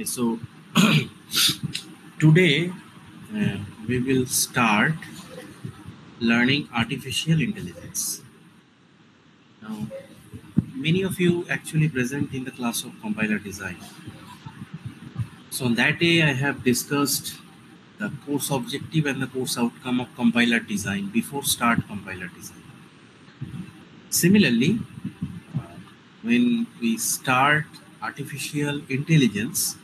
So today we will start learning artificial intelligence. Now, many of you actually present in the class of compiler design. So on that day, I have discussed the course objective and the course outcome of compiler design before start compiler design. Similarly, when we start artificial intelligence,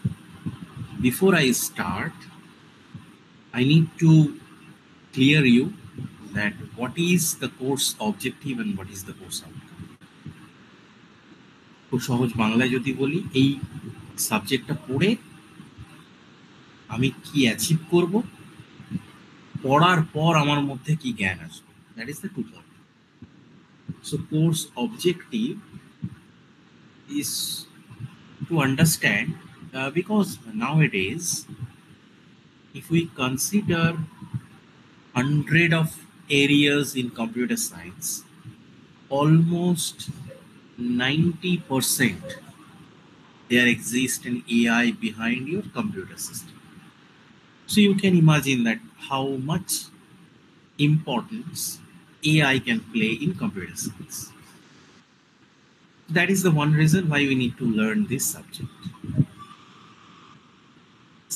before I start, I need to clear you that what is the course objective and what is the course outcome. খুব সহজ বাংলায় যদি বলি, এই সাবজেক্টটা পড়ে আমি কি অ্যাচিভ করব, পড়ার পর আমার মধ্যে কি জ্ঞান আসবে, that is the to point. So course objective is to understand because nowadays if we consider 100 of areas in computer science, almost 90% there exists an AI behind your computer system. So you can imagine that how much importance AI can play in computer science. That is the one reason why we need to learn this subject.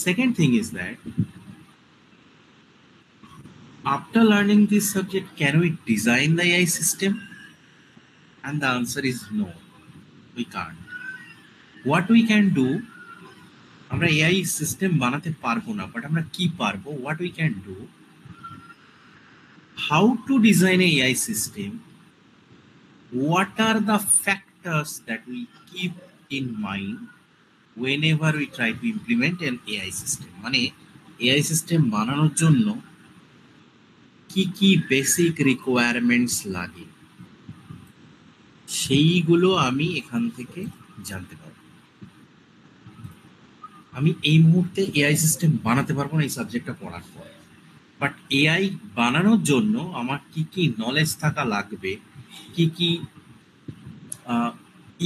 Second thing is that after learning this subject, can we design the AI system? And the answer is no, we can't. What we can do, আমরা AI system বানাতে পারবো না, but আমরা কি পারবো, what we can do, how to design a AI system, what are the factors that we keep in mind whenever we try to implement an AI system. মানে AI system বানানোর জন্য কি কি বেসিক রিকোয়ারমেন্টস লাগে সেইগুলো আমি এখান থেকে জানতে পারবো. আমি এই মুহূর্তে এআই সিস্টেম বানাতে পারবো না এই সাবজেক্টটা পড়ার পর, বাট এআই বানানোর জন্য আমার কি কি নলেজ থাকা লাগবে, কি কি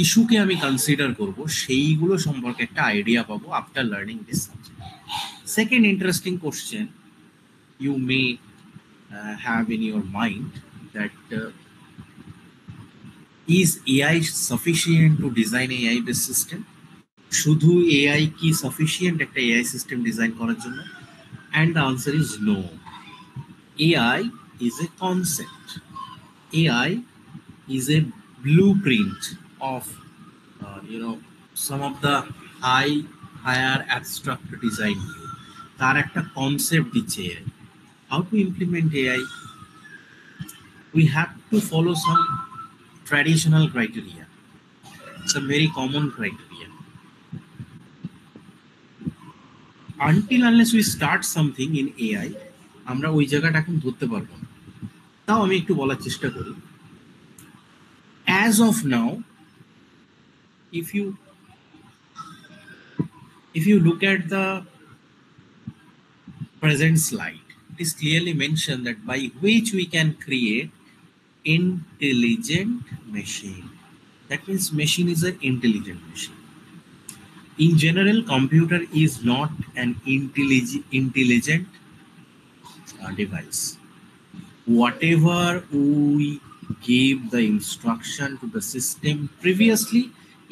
ইস্যুকে আমি কনসিডার করব, সেইগুলো সম্পর্কে একটা আইডিয়া পাবো after learning this subject. Second interesting question you may have in your mind that is AI sufficient to design AI based system? শুধু AI কি sufficient একটা AI system ডিজাইন করার জন্য? And the answer is no. AI is a concept. AI is a blueprint of some of the higher abstract design. তার একটা concept দিচ্ছে AI. How to implement AI? We have to follow some traditional criteria, some very common criteria. Until unless we start something in AI, আমরা ওই জায়গাটা এখন ধরতে পারবো না. তাও আমি একটু বলার চেষ্টা করি. As of now, if you look at the present slide, it is clearly mentioned that by which we can create intelligent machine. That means machine is an intelligent machine. In general, computer is not an intelligent device. Whatever we give the instruction to the system previously,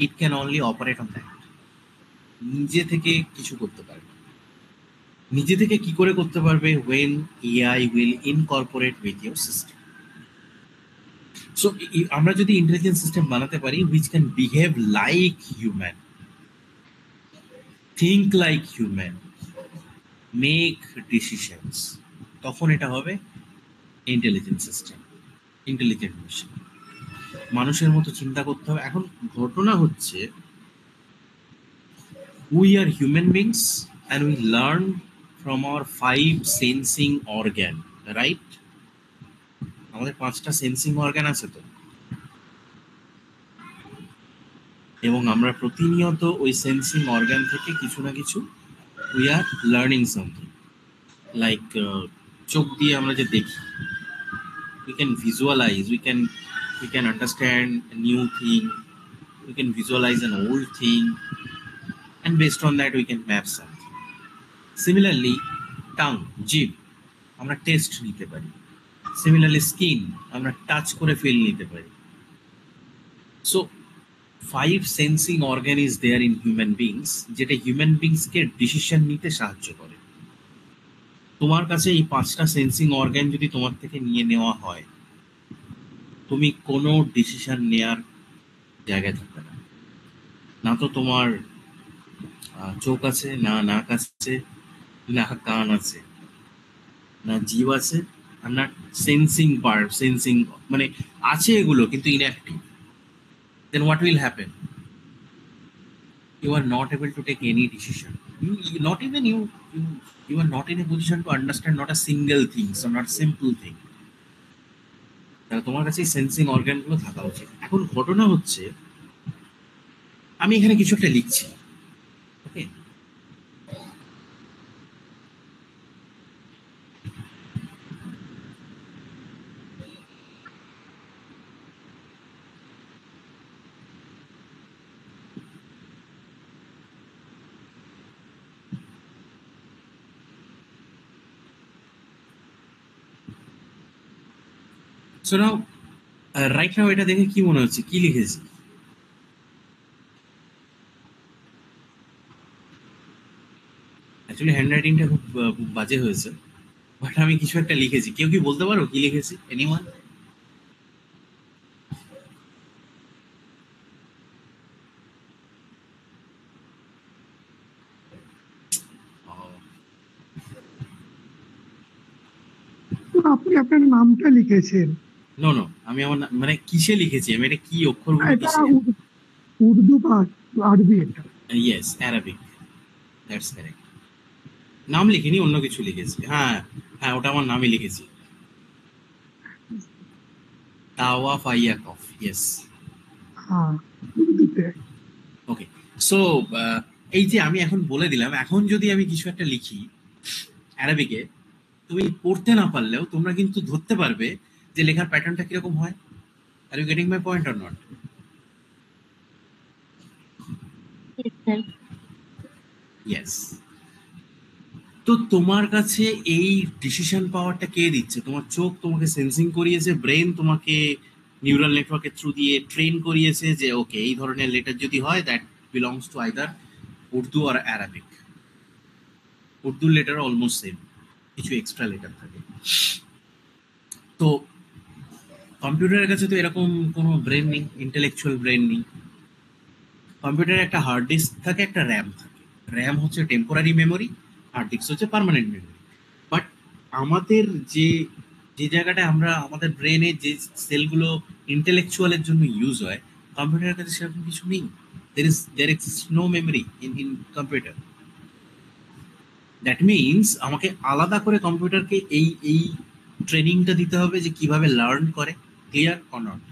it can only operate on that. নিজে থেকে কিছু করতে পারবে. নিজে থেকে কি করে করতে পারবে? When AI will incorporate with your system. So আমরা যদি ইন্টেলিজেন্ট সিস্টেম বানাতে পারি which can behave like human, think like human, make decisions, তখন এটা হবে ইন্টেলিজেন্ট সিস্টেম, ইন্টেলিজেন্ট মেশিন. মানুষের মতো চিন্তা করতে হবে. এখন ঘটনা হচ্ছে we are human beings and we learn from our 5 sensing organ, right? আমাদের 5টা সেন্সিং অর্গান আছে তো, এবং আমরা প্রতিনিয়ত ওই সেন্সিং অর্গান থেকে কিছু না কিছু we are learning something. Like চোখ দিয়ে আমরা যে দেখি, we can visualize, we can understand a new thing, we can visualize an old thing, and based on that we can map something. Similarly, tongue, জিভ, আমরা টেস্ট নিতে পারি। Similarly skin, আমরা টাচ করে ফিল নিতে পারি। So 5 sensing organ is there in human beings, যেটা human বিংসকে ডিসিশন নিতে সাহায্য করে। তোমার কাছে এই 5টা সেন্সিং অর্গান যদি তোমার থেকে নিয়ে নেওয়া হয়, তুমি কোনো ডিসিশন নেয়ার জায়গায় থাকবে না। না তো তোমার চোখ আছে, না নাক আছে, না কান আছে, না জিভ আছে, আর না সেন্সিং পার্ট, সেন্সিং মানে আছে এগুলো কিন্তু inactive. Then what will happen? You are not able to take any decision. Not even you are not in a position to understand not a single thing, so not simple thing. তাহলে তোমার কাছে sensing organ গুলো থাকা উচিত। এখন ঘটনা হচ্ছে, আমি এখানে কিছু একটা লিখছি, ওকে? সো নাও রাইট নাও এটা দেখে কি মনে হচ্ছে, কি লিখেছি? অ্যাকচুয়ালি হ্যান্ড রাইটিংটা খুব বাজে হয়েছে, বাট আমি কিছু একটা লিখেছি। কেউ কি বলতে পারো কি লিখেছি? এনিওয়ান? আপনি আপনার নামটা লিখেছেন। নো নো, আমি আমার মানে কিসে লিখেছি, আমি এটা কি অক্ষরগুলো এটা কিসে? উর্দু বা আরবি? এটা ইয়েস, অ্যারাবিক, দ্যাটস কারেক্ট। নাম লিখিনি, অন্য কিছু লিখেছি। হ্যাঁ হ্যাঁ, ওটা আমার নামই লিখেছি, তাওয়া ফাইয়াকফ। ইয়েস, হ্যাঁ, উর্দুতে। ওকে। সো এই যে আমি এখন বলে দিলাম, এখন যদি আমি কিছু একটা লিখি অ্যারাবিকে, তুমি পড়তে না পারলেও তোমরা কিন্তু ধরতে পারবে যে লেখার প্যাটার্নটা কিরকম হয়। Are you getting my point or not? Yes. তো তোমার কাছে এই ডিসিশন পাওয়ারটা কে দিচ্ছে? তোমার চোখ তোমাকে সেন্সিং করিয়েছে, ব্রেন তোমাকে নিউরাল নেটওয়ার্কের থ্রু দিয়ে ট্রেন করিয়েছে যে ওকে এই ধরনের লেটার যদি হয় that belongs to either Urdu আর অ্যারাবিক। উর্দুর লেটার অলমোস্ট সেম, কিছু এক্সট্রা লেটার থাকে। তো কম্পিউটারের কাছে তো এরকম কোনো ব্রেন নেই, ইন্টেলেকচুয়াল ব্রেন নেই। কম্পিউটারে একটা হার্ড ডিস্ক থাকে, একটা র্যাম থাকে। র্যাম হচ্ছে টেম্পোরারি মেমোরি, হার্ড ডিস্ক হচ্ছে পার্মানেন্ট মেমোরি। বাট আমাদের যে যে জায়গাটায় আমরা আমাদের ব্রেনে যে সেলগুলো ইন্টেলেকচুয়ালের জন্য ইউজ হয়, কম্পিউটারের কাছে সেরকম কিছু নেই। there exists no memory in computer. That means আমাকে আলাদা করে কম্পিউটারকে এই ট্রেনিংটা দিতে হবে যে কিভাবে লার্ন করে। Clear or not?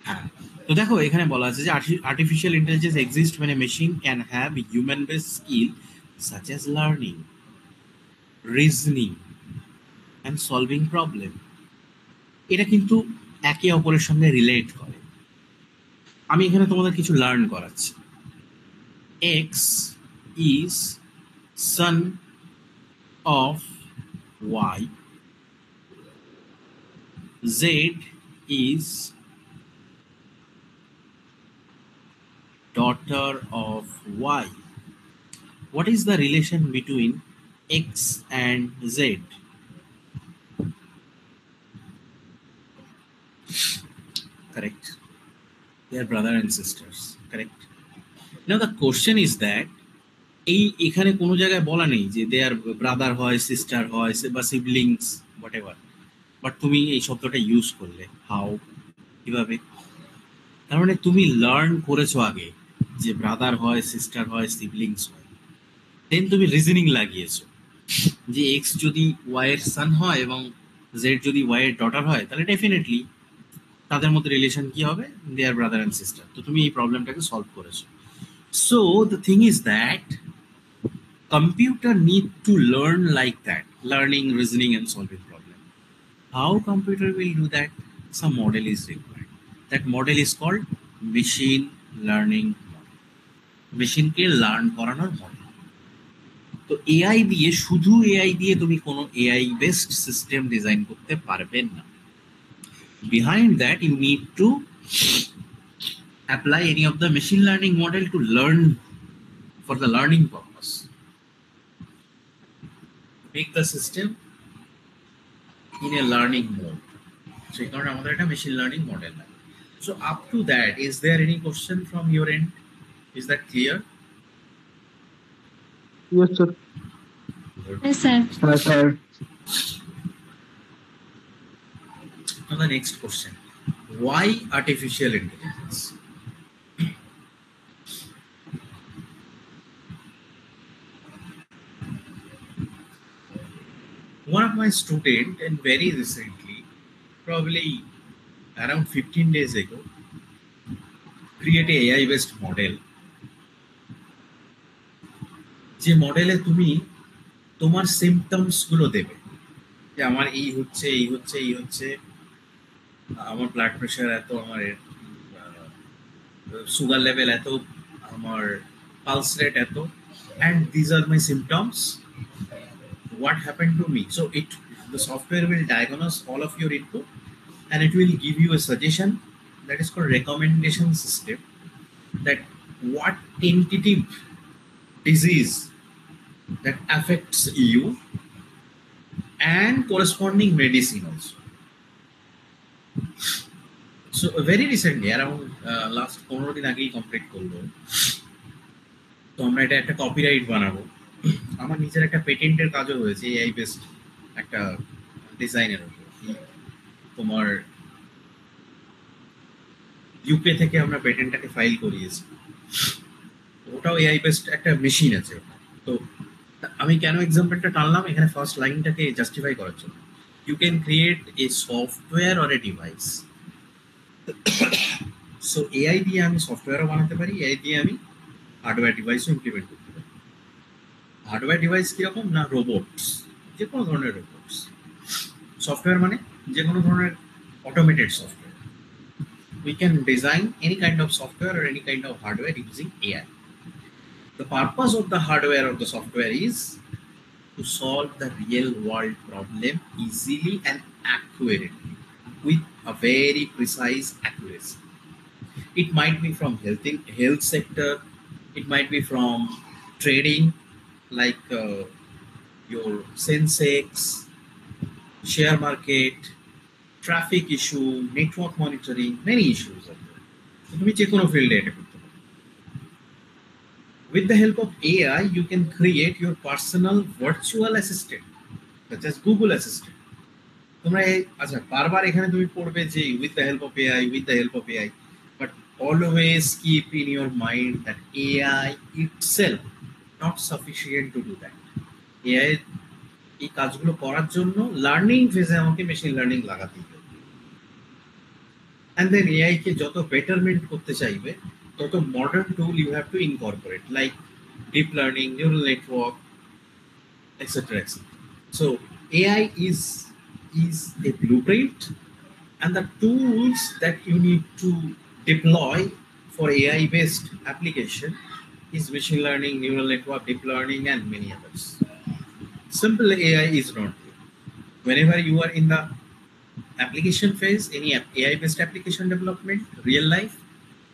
হ্যাঁ, তো দেখো এখানে বলা আছে যে artificial intelligence exist when a machine can have human based skill such as learning, reasoning and solving problem. এটা কিন্তু একে অপরের সঙ্গে রিলেট করে। আমি এখানে তোমাদের কিছু লার্ন করাচ্ছি। X is son of y, z is daughter of y. What is the relation between x and z? Correct. They are brother and sisters. Correct. Now the question is that এই এখানে কোনো জায়গায় বলা নেই যে দে আর brother হয়, sister হয় বা সিবলিংস হোয়াট এভার, বাট তুমি এই শব্দটা ইউজ করলে। হাউ, কিভাবে? তার মানে তুমি লার্ন করেছো আগে যে ব্রাদার হয়, সিস্টার হয়, সিবলিংস হয়, দেন তুমি রিজনিং লাগিয়েছো যে এক্স যদি ওয়াই এর সান হয় এবং জেড যদি ওয়াই এর ডটার হয়, তাহলে ডেফিনেটলি তাদের মধ্যে রিলেশন কি হবে? দে আর ব্রাদার অ্যান্ড সিস্টার। তো তুমি এই প্রবলেমটাকে সলভ করেছো। So the thing is that computer need to learn like that, learning, reasoning and solving problem. How computer will do that? Some model is required. That model is called machine learning model, মেশিনকে learn করানোর মডেল। তো AI দিয়ে, শুধু AI দিয়ে তুমি কোনো AI based system design করতে পারবেন না। Behind that, you need to apply any of the machine learning model to learn for the learning purpose. Make the system in a learning mode. So, you can have a machine learning model. So, up to that, is there any question from your end? Is that clear? Yes, sir. Yes, sir. Yes, sir. Now, the next question. Why artificial intelligence? One of my students, and very recently, probably around 15 days ago, create a AI based model. যে মডেলে তুমি তোমার symptoms গুলো দেবে, যে আমার এই হচ্ছে এই হচ্ছে এই হচ্ছে, আমার ব্লাড প্রেশার এত, আমার সুগার লেভেল এত, আমার পালস রেট এত, and these are my symptoms, what happened to me. So the software will diagnose all of your input and it will give you a suggestion, that is called recommendation system, that what tentative disease that affects you and corresponding medicine also. So very recently, around last 15 দিন আগেই complete করলো, তো আমরা এটা একটা copyright বানাবো। আমার নিজের একটা পেটেন্টের কাজও হয়েছে এআই বেসড একটা ডিজাইনের উপর। তোমার ইউকে থেকে আমরা পেটেন্টটাকে ফাইল করিয়েছি, ওটাও এআই বেসড একটা মেশিন আছে। তো আমি কেন এক্সাম্পলটা টানলাম এখানে, ফার্স্ট লাইনটাকে জাস্টিফাই করার জন্য। You can create a software or a device. So AI দিয়ে আমি সফটওয়্যারও বানাতে পারি, এআই দিয়ে আমি হার্ডওয়্যার ডিভাইসও ইমপ্লিমেন্ট করতে পারি। হার্ডওয়্যার ডিভাইস কিরকম না, রোবটস, যে কোনো ধরনের রোবটস। সফটওয়্যার মানে যে কোনো ধরনের automated software. We can design any kind of software or any kind of hardware using AI. The purpose of the hardware or the software is to solve the real world problem easily and accurately with a very precise accuracy. It might be from health sector, it might be from trading, like your Sensex, share market, traffic issue, network monitoring, many issues are there. So তুমি যে কোনো ফিল্ডে এটা করতে পারো। With the help of AI, you can create your personal virtual assistant, such as Google Assistant. তোমরা আচ্ছা বারবার এখানে তুমি পড়বে যে with the help of AI, with the help of AI, but always keep in your mind that AI itself not sufficient to do that. AI এই কাজগুলো করার জন্য লার্নিং ফেজে আমাকে মেশিন লার্নিং লাগাতেই হবে। অ্যান্ড দেন এআই কে যত betterment করতে চাইবে তত modern tool you have to incorporate, like deep learning, neural network, etcetera etcetera. So AI is a blueprint, and the tools that you need to deploy for AI based application is machine learning, neural network, deep learning, and many others. Simple AI is not good. Whenever you are in the application phase, any AI based application development, real life,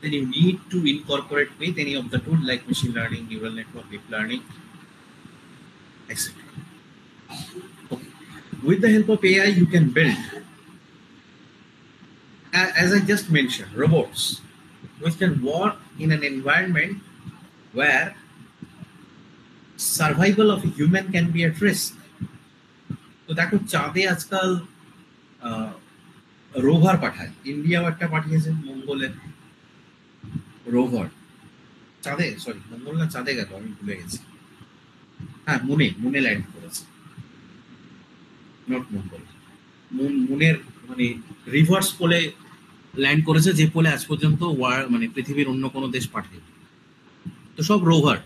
then you need to incorporate with any of the tools like machine learning, neural network, deep learning, etc. Okay. With the help of AI, you can build, as I just mentioned, robots which can work in an environment where survival of a human can be at risk. তো দেখো চাঁদে আজকাল rover পাঠায়, ইন্ডিয়াও একটা পাঠিয়েছে মঙ্গলের rover, চাঁদে, sorry মঙ্গল না চাঁদে গেল, আমি ভুলে গেছি। হ্যাঁ, মুনে ল্যান্ড করেছে, নট মঙ্গল, মুনের মানে রিভার্স পোলে ল্যান্ড করেছে, যে পোলে আজ পর্যন্ত মানে পৃথিবীর অন্য কোনো দেশ পাঠায়নি। তো সব রোভার,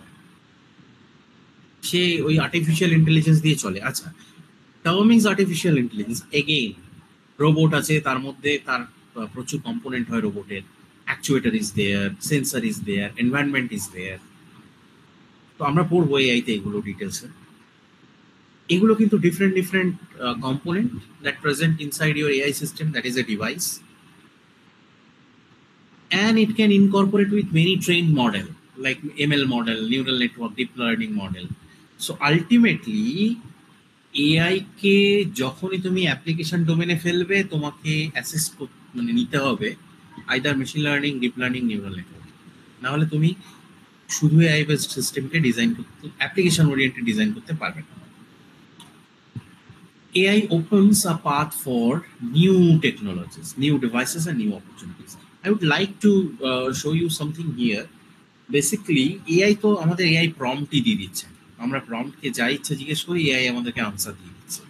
সে ওই আর্টিফিশিয়াল ইন্টেলিজেন্স দিয়ে চলে। আচ্ছা, term is artificial intelligence, again robot আছে, তার মধ্যে তার প্রচুর কম্পোনেন্ট হয় রোবটের, actuator is there, sensor is there, environment is there. তো আমরা পড়বো এআই তে এগুলো ডিটেলসে। এগুলো কিন্তু different component that present inside your AI system, that is a device, and it can incorporate with many trained model like ML model, neural network, deep learning model. So ultimately AI কে যখনই তুমি application ডোমেনে ফেলবে তোমাকে asset মানে নিতে হবে either machine learning, deep learning, neural network. না হলে তুমি শুধু এআই বেসড সিস্টেমকে ডিজাইন করতে, অ্যাপ্লিকেশন ওরিয়েন্টেড ডিজাইন করতে পারবে না। AI opens a path for new technologies, new devices, and new opportunities. I would like to show you something here. Basically, AI তো আমাদের AI প্রম্পটই দিয়ে দিচ্ছে। আমরা প্রম্পটকে যা ইচ্ছা জিজ্ঞেস করি, AI আমাদেরকে আনসার দিয়ে দিচ্ছে।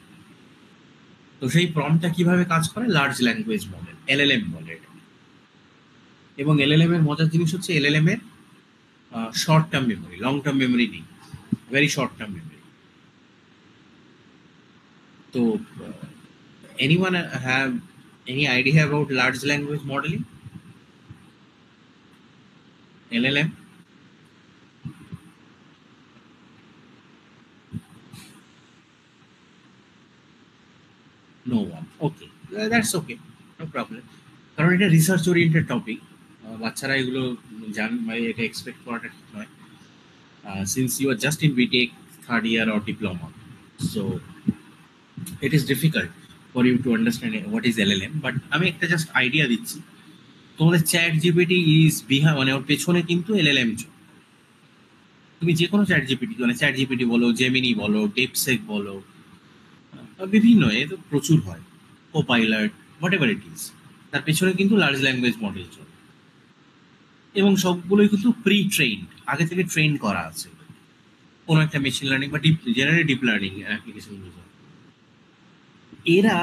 তো সেই প্রম্পটটা কিভাবে কাজ করে? লার্জ ল্যাঙ্গুয়েজ মডেল, LLM বলে এটা। এবং LLM এর মজার জিনিস হচ্ছে LLM এর short term memory, long term memory নেই, very short term memory. So, anyone have any idea about large language modeling? LLM? No one. Okay, that's okay, no problem. কারণ এটা রিসার্চ ওরিয়েন্টেড টপিক, বাচ্চারা এগুলো জান বা এটা expect করাটা ঠিক নয়, since you are just in BTech third year or diploma, so it is difficult for you to understand what is LLM. But আমি একটা জাস্ট আইডিয়া দিচ্ছি। তোমাদের চ্যাট জিপিটি ইজ বিহার, মানে ওর পেছনে কিন্তু LLM চলে। তুমি যে কোনো চ্যাট জিপিটি, মানে চ্যাট জিপিটি বলো, জেমিনি বলো, ডেপসেক বলো, বিভিন্ন এ তো প্রচুর হয়, copilot, what ever it is, তার পেছনে কিন্তু লার্জ ল্যাঙ্গুয়েজ মডেল চলে। এবং সবগুলোই কিন্তু প্রি ট্রেইনড, আগে থেকে ট্রেন করা আছে কোনো একটা মেশিন লার্নিং বা generally deep learning application user. এরা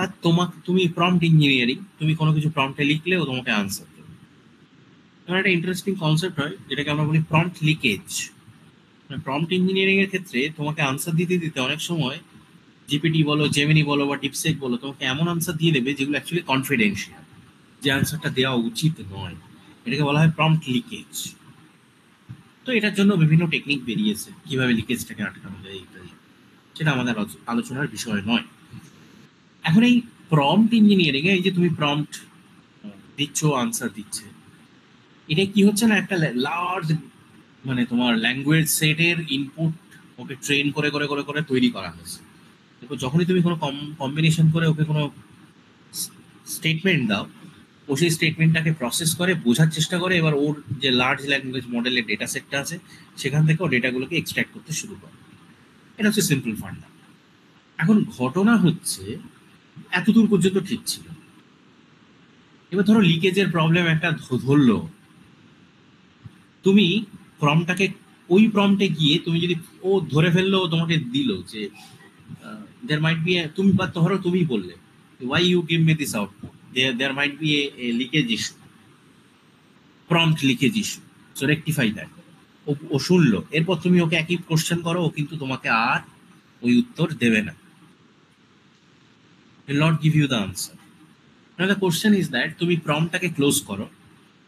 তুমি প্রম্পট ইঞ্জিনিয়ারিং, তুমি কোনো কিছু প্রম্পটে লিখলে ও তোমাকে আনসার দেবে। এবার একটা ইন্টারেস্টিং কনসেপ্ট হয় যেটাকে আমরা বলি প্রম্পট লিকেজ। প্রম্পট ইঞ্জিনিয়ারিং এর ক্ষেত্রে তোমাকে আনসার দিতে দিতে অনেক সময় জিপিটি বলো, জেমিনি বলো বা ডিপসেক বলো, তোমাকে এমন আনসার দিয়ে দেবে যেগুলো অ্যাকচুয়ালি কনফিডেন্সিয়াল, যে আনসারটা দেওয়া উচিত নয়। এটাকে বলা হয় প্রম্পট লিকেজ। তো এটার জন্য বিভিন্ন টেকনিক বেরিয়েছে, কিভাবে লিকেজটাকে আটকানো যায় ইত্যাদি, সেটা আমাদের আলোচনার বিষয় নয়। এখন এই প্রম্পট ইঞ্জিনিয়ারিং এ এই যে তুমি প্রম্পট দিচ্ছ, আনসার দিচ্ছে, এটা কি হচ্ছে না, একটা লার্জ মানে তোমার ল্যাঙ্গুয়েজ সেটের ইনপুট ওকে ট্রেন করে করে করে করে তৈরি করা হয়েছে। দেখো যখনই তুমি কোনো কম্বিনেশন করে ওকে কোনো স্টেটমেন্ট দাও, ও সেই স্টেটমেন্টটাকে প্রসেস করে বোঝার চেষ্টা করে, এবার ওর যে লার্জ ল্যাঙ্গুয়েজ মডেলের ডেটা সেটটা আছে সেখান থেকে ও ডেটাগুলোকে এক্সট্র্যাক্ট করতে শুরু করে। এটা হচ্ছে সিম্পল ফান্ডা। এখন ঘটনা হচ্ছে এতদূর পর্যন্ত ঠিক ছিল, এবার ধরো লিকেজের প্রবলেম একটা ধরলো, তুমি প্রম্পটটাকে ওই প্রম্পটে গিয়ে তুমি যদি ও ধরে ফেললো, তোমাকে দিল যে দেয়ার মাইট বি, তুমি বা ধরো তুমি বললে why you give me this output, there might be a leakage issue, prompt leakage issue, so rectify that. ও শুনলো, এরপর তুমি ওকে একই কোশ্চেন করো, ও কিন্তু তোমাকে আর ওই উত্তর দেবে না, will not give you the answer. Now the question is that তুমি প্রম্পটটাকে ক্লোজ করো,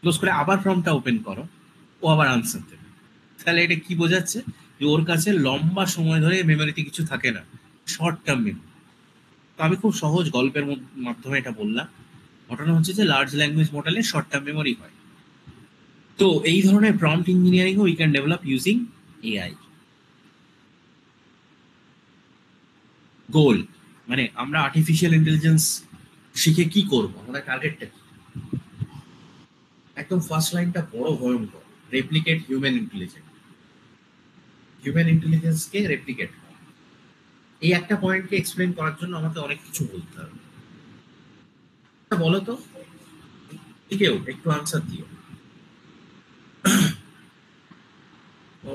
ক্লোজ করে আবার প্রম্পটটা ওপেন করো, ও আবার আনসার দেবে। তাহলে এটা কি বোঝাচ্ছে, যে ওর কাছে লম্বা সময় ধরে মেমোরিতে কিছু থাকে না, শর্ট টার্ম মেমোরি। তো আমি খুব সহজ গল্পের মাধ্যমে এটা বললাম। ঘটনা হচ্ছে যে লার্জ ল্যাঙ্গুয়েজ মডেলে শর্ট টার্ম মেমোরি হয়। তো এই ধরনের prompt engineering we can develop using AI. Goal মানে আমরা আর্টিফিশিয়াল ইন্টেলিজেন্স শিখে কি করব, আমাদের টার্গেটটা কি? একদম ফার্স্ট লাইনটা বড় ভয়ঙ্কর, রেপ্লিকেট হিউম্যান ইন্টেলিজেন্স। হিউম্যান ইন্টেলিজেন্সকে রেপ্লিকেট করা, এই একটা পয়েন্টকে এক্সপ্লেন করার জন্য আমাকে অনেক কিছু বলতে হবে। বলো তো, কেউ একটু আনসার দিও। ও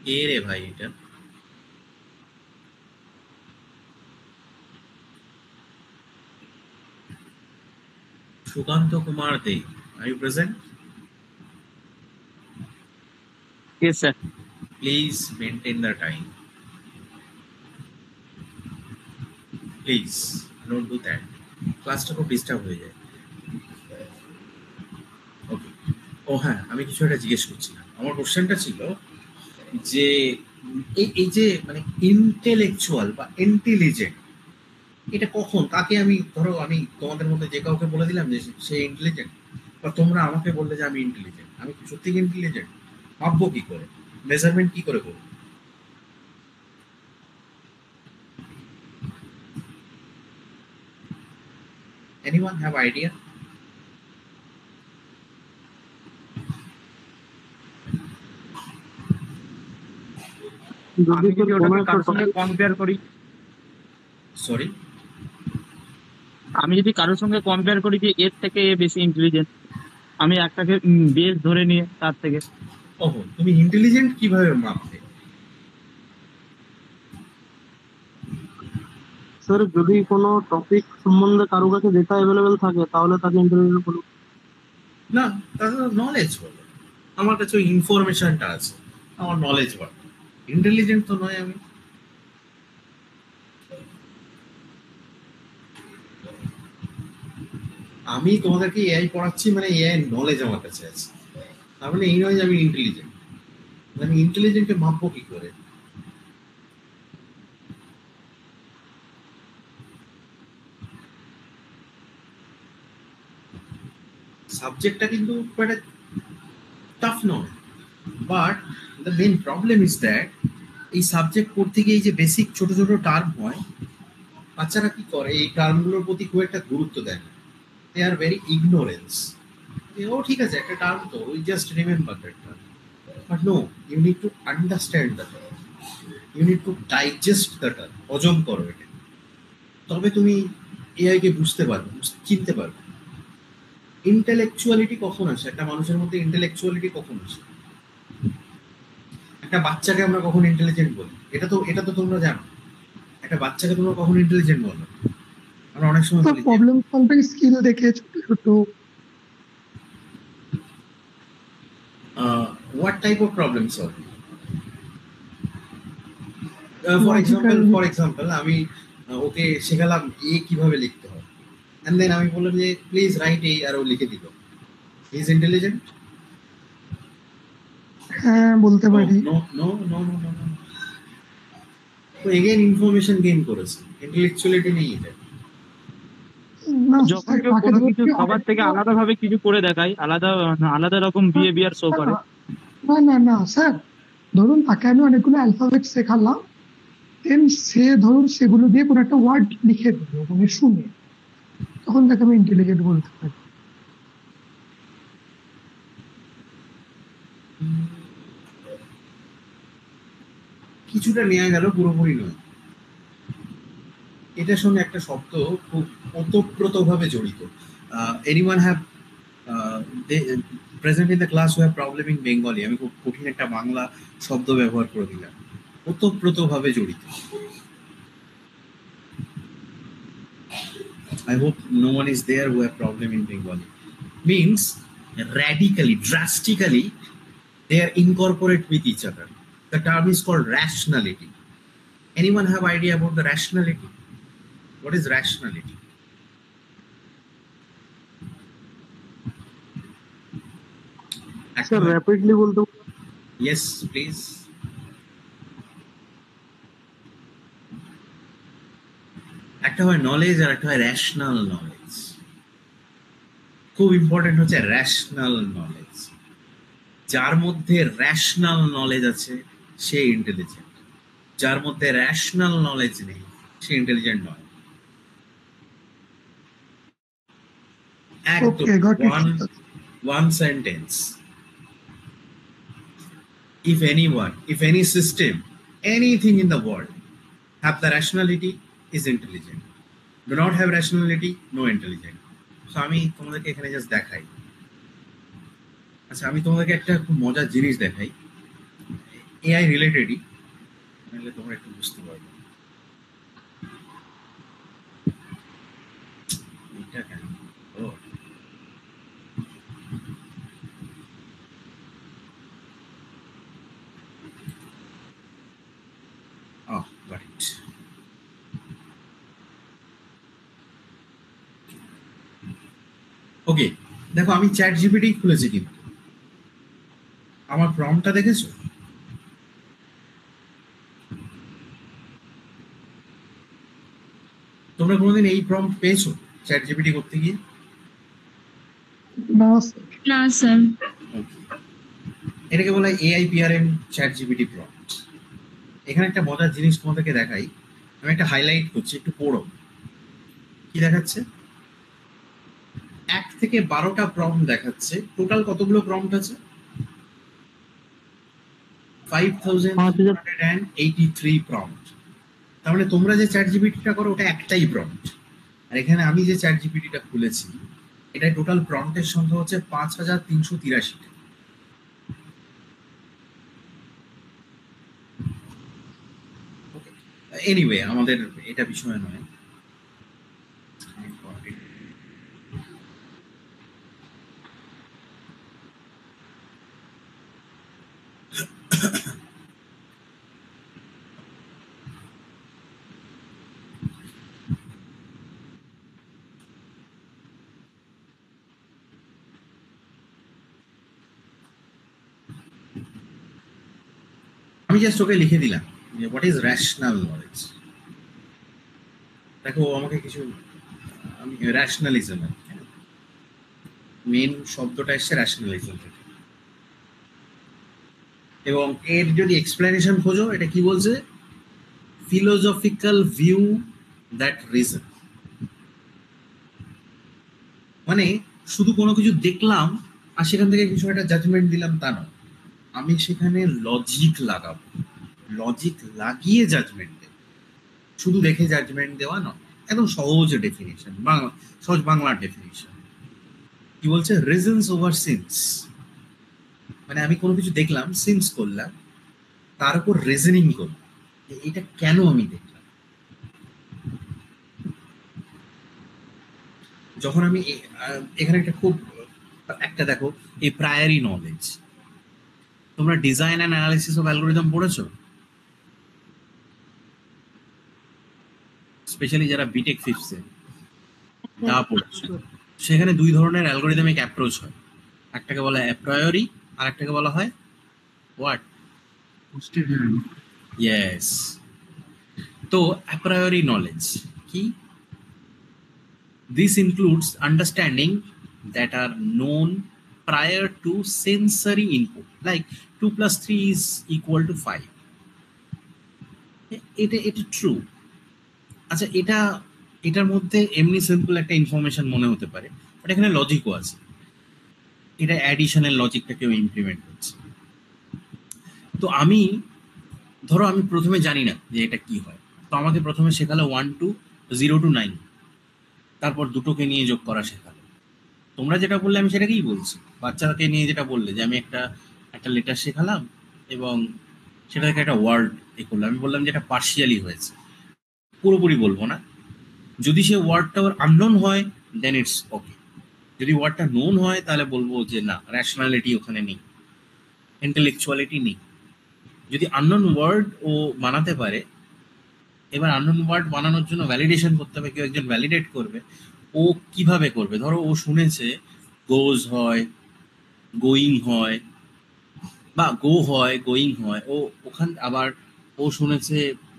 কে রে ভাই এটা? Sukanta Kumar Dey, are you present? Yes, sir. Please maintain the time. Please don't do that. ক্লাসটা খুব ডিস্টার্ব হয়ে যায়। ওকে। ও হ্যাঁ, আমি কিছু একটা জিজ্ঞেস করছিলাম। আমার কোশ্চেনটা ছিল যে এই যে মানে ইন্টেলেকচুয়াল বা ইন্টেলিজেন্ট, এটা কখন, কাকে আমি, ধরো আমি তোমাদের মধ্যে যে কাউকে বলে দিলাম যে সে ইন্টেলিজেন্ট, বা তোমরা আমাকে বললে যে আমি ইন্টেলিজেন্ট, আমি কি সত্যি ইন্টেলিজেন্ট? মাপবো কি করে? মেজারমেন্ট কি করে করবো? Anyone have idea? আমি যদি যদি কোনো ওটাকে একটা কারোর সঙ্গে topic কম্পেয়ার করি, সরি? আমি যদি কারোর সঙ্গে কম্পেয়ার করি যে এর থেকে এ বেশি ইন্টেলিজেন্ট, আমি একটাকে বেস ধরে নিয়ে তার থেকে। ওহো, তুমি ইন্টেলিজেন্ট কিভাবে মাপবে? স্যার, যদি কোনো টপিক সম্বন্ধে কারো কাছে ডেটা অ্যাভেলেবেল থাকে তাহলে তাকে ইন্টেলিজেন্ট বলুন। না, তাহলে নলেজ বলো। আমার কাছে ওই ইনফরমেশনটা আছে, আমার নলেজ বলো। ইন্টেলিজেন্ট তো নয় আমি। আমি তোমাদেরকে এআই পড়াচ্ছি মানে এআই নলেজ আমার কাছে আছে, তার মানে এই নয় যে আমি ইন্টেলিজেন্ট। আমি ইন্টেলিজেন্টকে মাপবো কি করে? সাবজেক্টটা কিন্তু খুব একটা টাফ নয়, but the main problem is that এই সাবজেক্ট পড়তে গিয়ে এই যে বেসিক ছোট ছোট টার্ম হয়, বাচ্চারা কি করে এই টার্মগুলোর প্রতি খুব একটা গুরুত্ব দেয় না। দে আর ভেরি ইগনোরেন্স। ও ঠিক আছে, একটা টার্ম তো, we just remember that term. But no, you need to understand the term, you need to digest the term, হজম করো এটা, তবে তুমি এআই কে বুঝতে পারবে, চিনতে পারবে। ইন্টেলেকচুয়ালিটি কখন আসে একটা মানুষের মধ্যে? ইন্টেলেকচুয়ালিটি কখন আসে? একটা বাচ্চাকে আমরা কখন ইন্টেলিজেন্ট বলি? এটা তো তোমরা জানো। একটা বাচ্চাকে তোমরা কখন ইন্টেলিজেন্ট বলো? আমরা অনেক সময় বলি যে প্রবলেম সলভিং স্কিল দেখে ছোট ছোট। What type of problem solve. Logical. For example আমি ওকে শেখালাম এ কিভাবে লিখতে হয়, এন্ড দেন আমি বললাম যে প্লিজ রাইট এ, আর ও লিখে দিল। Is intelligent? হ্যাঁ, বলতে নো পারি। No no no no no no. তো এগেন ইনফরমেশন গেইন করেছে, ইন্টেলেকচুয়ালিটি নেই এটা। না যখন স্যার, কেউ তাকে কোনো কিছু ধরতে সবার থেকে আরেকটা। আলাদাভাবে কিছু করে দেখায়, আলাদা আলাদা রকম বিহেভিয়ার শো করে। না না না স্যার, ধরুন তাকে আমি অনেকগুলো অ্যালফাবেট শেখালাম, দেন সে ধরুন সেগুলো দিয়ে কোনো একটা ওয়ার্ড লিখে দিল মানে শুনে, তখন তাকে আমি ইন্টেলিজেন্ট বলতে পারি। কিছুটা নেওয়া গেল, পুরোপুরি নয়। এটার সঙ্গে একটা শব্দ খুব ওতপ্রোতভাবে জড়িত। Anyone have present in the class who have problem in Bengali? আমি খুব কঠিন একটা বাংলা শব্দ ব্যবহার করে দিলাম, ওতপ্রোতভাবে জড়িত। I hope no one is there who have problem in Bengali. Means radically, drastically, they are incorporate with each other. The term is called rationality. Anyone have idea about the rationality? What is rationality? Sir, rapidly বলতে Yes, please. একটা হয় knowledge আর একটা হয় rational knowledge. খুব important হচ্ছে rational knowledge. যার মধ্যে rational knowledge আছে সে ইন্টেলিজেন্ট, যার মধ্যে রেশনাল নলেজ নেই সে ইন্টেলিজেন্ট নয়। একদম okay, got it. One one sentence. If any system, anything in the world have the rationality, is intelligent. Do not have rationality, no intelligent. So আমি তোমাদেরকে এখানে just দেখাই। আচ্ছা, আমি তোমাদেরকে একটা খুব মজার জিনিস দেখাই, এআই রিলেটেডই, তাহলে তোমরা একটু বুঝতে পারবে। এটা কেন? ও, got it. ওকে, দেখো আমি চ্যাট জিপিটি খুলেছি, কিন্তু আমার প্রম্পটটা দেখেছো? তোমরা কোনোদিন এই প্রম্পট পেয়েছো চ্যাট জিপিটি করতে গিয়ে? না স্যার। না স্যার। এটাকে বলা হয় AIPRM চ্যাট জিপিটি প্রম্পট। এখানে একটা মজার জিনিস তোমাদেরকে দেখাই, আমি একটা হাইলাইট করছি, একটু পড়ো। কি দেখাচ্ছে? 1 থেকে 12টা প্রম্পট দেখাচ্ছে। টোটাল কতগুলো প্রম্পট আছে? 5283 প্রম্পট। তার মানে তোমরা যে চ্যাট জিপিটিটা করো ওটা একটাই প্রম্পট, আর এখানে আমি যে চ্যাট জিপিটিটা খুলেছি এটা টোটাল প্রম্পটের সংখ্যা হচ্ছে 5383টা। এনিওয়ে, আমাদের এটা বিষয় নয়। আমি জাস্ট ওকে লিখে দিলাম যে হোয়াট ইজ রেশনাল নলেজ। দেখো ও আমাকে কিছু, আমি রেশনালিজম, মেন শব্দটা এসছে রেশনালিজম থেকে, এবং এর যদি এক্সপ্লেনেশন খোঁজো এটা কি বলছে? Philosophical view that reason. মানে শুধু কোনো কিছু দেখলাম আর সেখান থেকে কিছু একটা জাজমেন্ট দিলাম তা নয়, আমি সেখানে লজিক লাগাবো, লজিক লাগিয়ে জাজমেন্ট দেব, শুধু দেখে জাজমেন্ট দেওয়া নয়। একদম সহজ ডেফিনিশন, সহজ বাংলার ডেফিনিশন কি বলছে? Reasons over since. মানে আমি কোনো কিছু দেখলাম, সিন্স করলাম, তার উপর রিজনিং করলাম যে এটা কেন আমি দেখলাম। যখন আমি এখানে একটা খুব একটা দেখো, এই প্রায়োরি নলেজ, তোমরা design and analysis of algorithm পড়েছো? স্পেশালি যারা বিটেক ফিফথে তা পড়েছো। সেখানে দুই ধরনের অ্যালগোরিদমিক অ্যাপ্রোচ হয়, একটাকে বলা হয় অ্যাপ্রায়োরি আর একটাকে বলা হয় হোয়াট? ইয়েস। তো অ্যাপ্রায়োরি নলেজ কি? This includes understanding that are known prior to sensory input, like 2 plus 3 is equal to 5. এটা ট্রু। আচ্ছা, এটার মধ্যে এমনি সিম্পল একটা ইনফরমেশন মনে হতে পারে, বাট এখানে লজিকও আছে। এটা অ্যাডিশনাল লজিকটাকেও ইমপ্লিমেন্ট করছে। তো ধরো আমি প্রথমে জানি না যে এটা কি হয়, তো আমাকে প্রথমে শেখালো 1 to 0 to 9, তারপর দুটোকে নিয়ে যোগ করা শেখালো। তোমরা যেটা বললে আমি সেটাকেই বলছি। বাচ্চাকে নিয়ে যেটা বললে যে আমি একটা লেটার শেখালাম এবং সেটাকে একটা ওয়ার্ড করলাম, আমি বললাম যে এটা পার্শিয়ালি হয়েছে, পুরোপুরি বলবো না। যদি সে ওয়ার্ডটা ওর আননোন হয় দেন ইটস ওকে। যদি ওয়ার্ডটা নোন হয় তাহলে বলবো যে না, র্যাশনালিটি ওখানে নেই, ইন্টেলেকচুয়ালিটি নেই। যদি আননোন ওয়ার্ড ও বানাতে পারে, এবার আননোন ওয়ার্ড বানানোর জন্য ভ্যালিডেশন করতে হবে, কেউ একজন ভ্যালিডেট করবে। ও কিভাবে করবে? ধরো ও শুনেছে গোজ হয়, গোয়িং হয়, বা গো হয়, গোয়িং হয়, ওখান আবার ও শুনেছে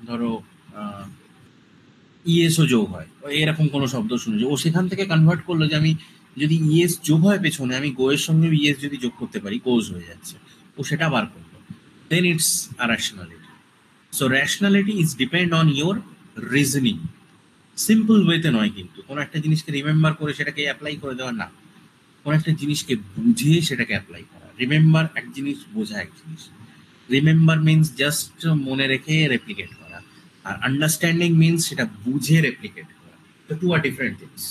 ধরো ইএসও যোগ হয়, এরকম কোনো শব্দ শুনেছে, ও সেখান থেকে কনভার্ট করলো যে আমি যদি ইএস যোগ হয় পেছনে, আমি গো এর সঙ্গে ইএস যদি যোগ করতে পারি গোজ হয়ে যাচ্ছে, ও সেটা বার করলো। Then it's a rationality. So rationality is depend on your reasoning. Simple ওয়েতে নয়, কিন্তু কোনো একটা জিনিসকে রিমেম্বার করে সেটাকে অ্যাপ্লাই করে দেওয়া না, কোনো একটা জিনিসকে বুঝে সেটাকে অ্যাপ্লাই করা। রিমেম্বার এক জিনিস, বোঝা এক জিনিস। রিমেম্বার মিনস জাস্ট মনে রেখে রেপ্লিকেট করা, আর আন্ডারস্ট্যান্ডিং মিনস সেটা বুঝে রেপ্লিকেট করা। তো টু আর ডিফারেন্ট থিংস।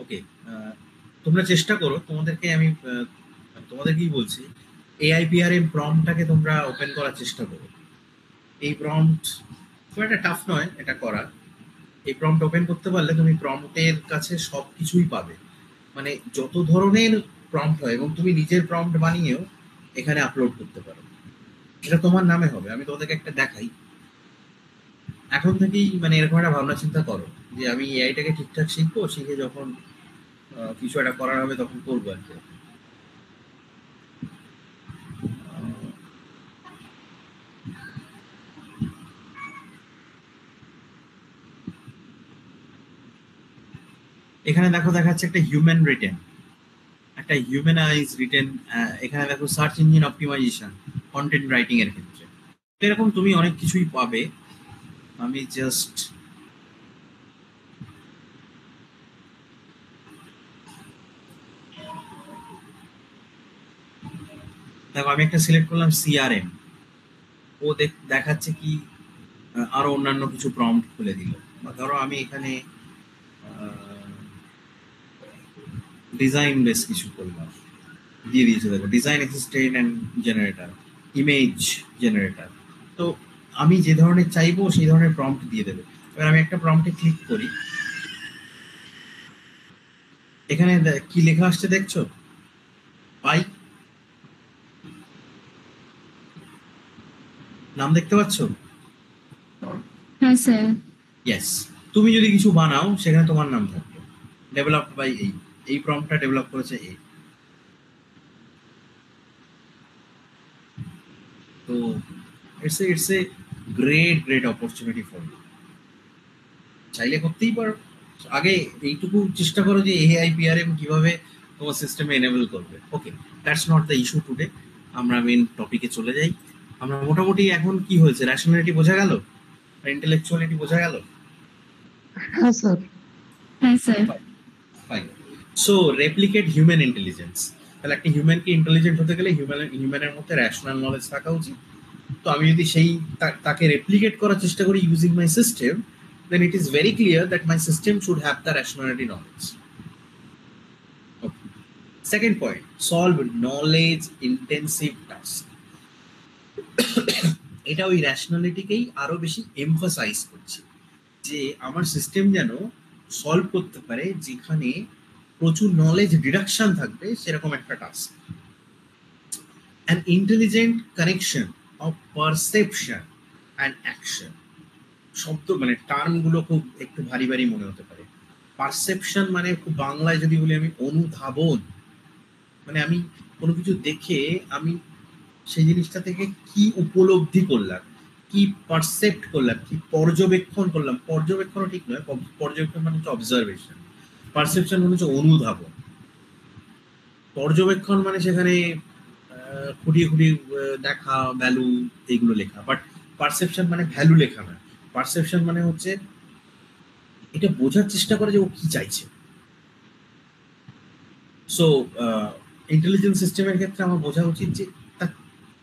ওকে, তোমরা চেষ্টা করো, তোমাদেরকেই বলছি, AIPRM প্রম্পটটাকে তোমরা ওপেন করার চেষ্টা করো। এই প্রম্পট খুব একটা টাফ নয় এটা করা। এই প্রম্পট ওপেন করতে পারলে তুমি প্রম্পটের কাছে সব কিছুই পাবে, মানে যত ধরনের প্রম্পট হয়, এবং তুমি নিজের প্রম্পট বানিয়েও এখানে আপলোড করতে পারো। এটা তোমার নামে হবে। আমি তোমাদেরকে একটা দেখাই, এখন থেকেই মানে এরকম একটা ভাবনা চিন্তা করো যে আমি এআইটাকে ঠিকঠাক শিখবো, শিখে যখন কিছু একটা করার হবে তখন করবো আর কি। এখানে দেখো দেখাচ্ছে একটা হিউম্যান রিটেন, একটা হিউম্যানাইজ রিটেন। এখানে দেখো search engine optimisation content writing এর ক্ষেত্রে এরকম তুমি অনেক কিছুই পাবে। আমি জাস্ট দেখো আমি একটা সিলেক্ট করলাম সিআরএম, ও দেখাচ্ছে কি আরো অন্যান্য কিছু প্রম্পট খুলে দিল। বা ধরো আমি এখানে ডিজাইন বেস কিছু করলাম, দিয়ে দিয়েছে দেখো design assistant and generator, image generator. তো আমি যে ধরনের চাইবো সেই ধরনের প্রম্পট দিয়ে দেবে। এবার আমি একটা প্রম্পটে ক্লিক করি, এখানে কি লেখা আসছে দেখছো? পাই নাম দেখতে পাচ্ছ? হ্যাঁ স্যার। ইয়েস। তুমি যদি কিছু বানাও সেখানে তোমার নাম থাকবে, ডেভেলপড বাই এই, এই প্রম্পটটা ডেভেলপ করেছে এই। তো it's a great opportunity for you, চাইলে করতেই পারো। আগে এইটুকু চেষ্টা করো যে এআই পিআরএম কিভাবে তোমার সিস্টেমে এনেবল করবে। Okay, that's not the issue today. আমরা মেন টপিকে চলে যাই। আমরা মোটামুটি এখন কি হয়েছে, র্যাশনালিটি বোঝা গেল, ইন্টেলেকচুয়ালিটি বোঝা গেল? হ্যাঁ স্যার। হ্যাঁ sir. Fine. So replicate human intelligence, তাহলে একটা হিউম্যানকে ইন্টেলিজেন্ট হতে গেলে হিউম্যানের মধ্যে র্যাশনাল নলেজ থাকা উচিত। তো আমি যদি সেই তাকে রেপ্লিকেট করার চেষ্টা করি using my system, then it is very clear that my system should have the rationality knowledge. Okay. Second point, solve knowledge intensive task. এটা ওই র্যাশনালিটিকেই আরো বেশি এমফাসাইজ করছে, যে আমার সিস্টেম যেন সলভ করতে পারে যেখানে প্রচুর নলেজ ডিডাকশন থাকবে সেরকম একটা task. An intelligent connection off perception and action. শব্দ মানে টার্মগুলো খুব একটু ভারী ভারী মনে হতে পারে। পারসেপশন মানে খুব বাংলায় যদি বলি আমি অনুধাবন, মানে আমি কোনো কিছু দেখে আমি সেই জিনিসটা থেকে কি উপলব্ধি করলাম, কি পারসেপ্ট করলাম, কি পর্যবেক্ষণ করলাম। পর্যবেক্ষণও ঠিক নয়, পর্যবেক্ষণ মানে হচ্ছে অবজারভেশন, পারসেপশন মানে হচ্ছে অনুধাবন। পর্যবেক্ষণ মানে সেখানে খুঁটিয়ে খুঁটিয়ে দেখা, ভ্যালু এইগুলো লেখা। বাট পারসেপশন মানে ভ্যালু লেখা না, পারসেপশন মানে হচ্ছে এটা বোঝার চেষ্টা করে যে ও কি চাইছে। সো ইন্টেলিজেন্স সিস্টেমের ক্ষেত্রে আমার বোঝা উচিত যে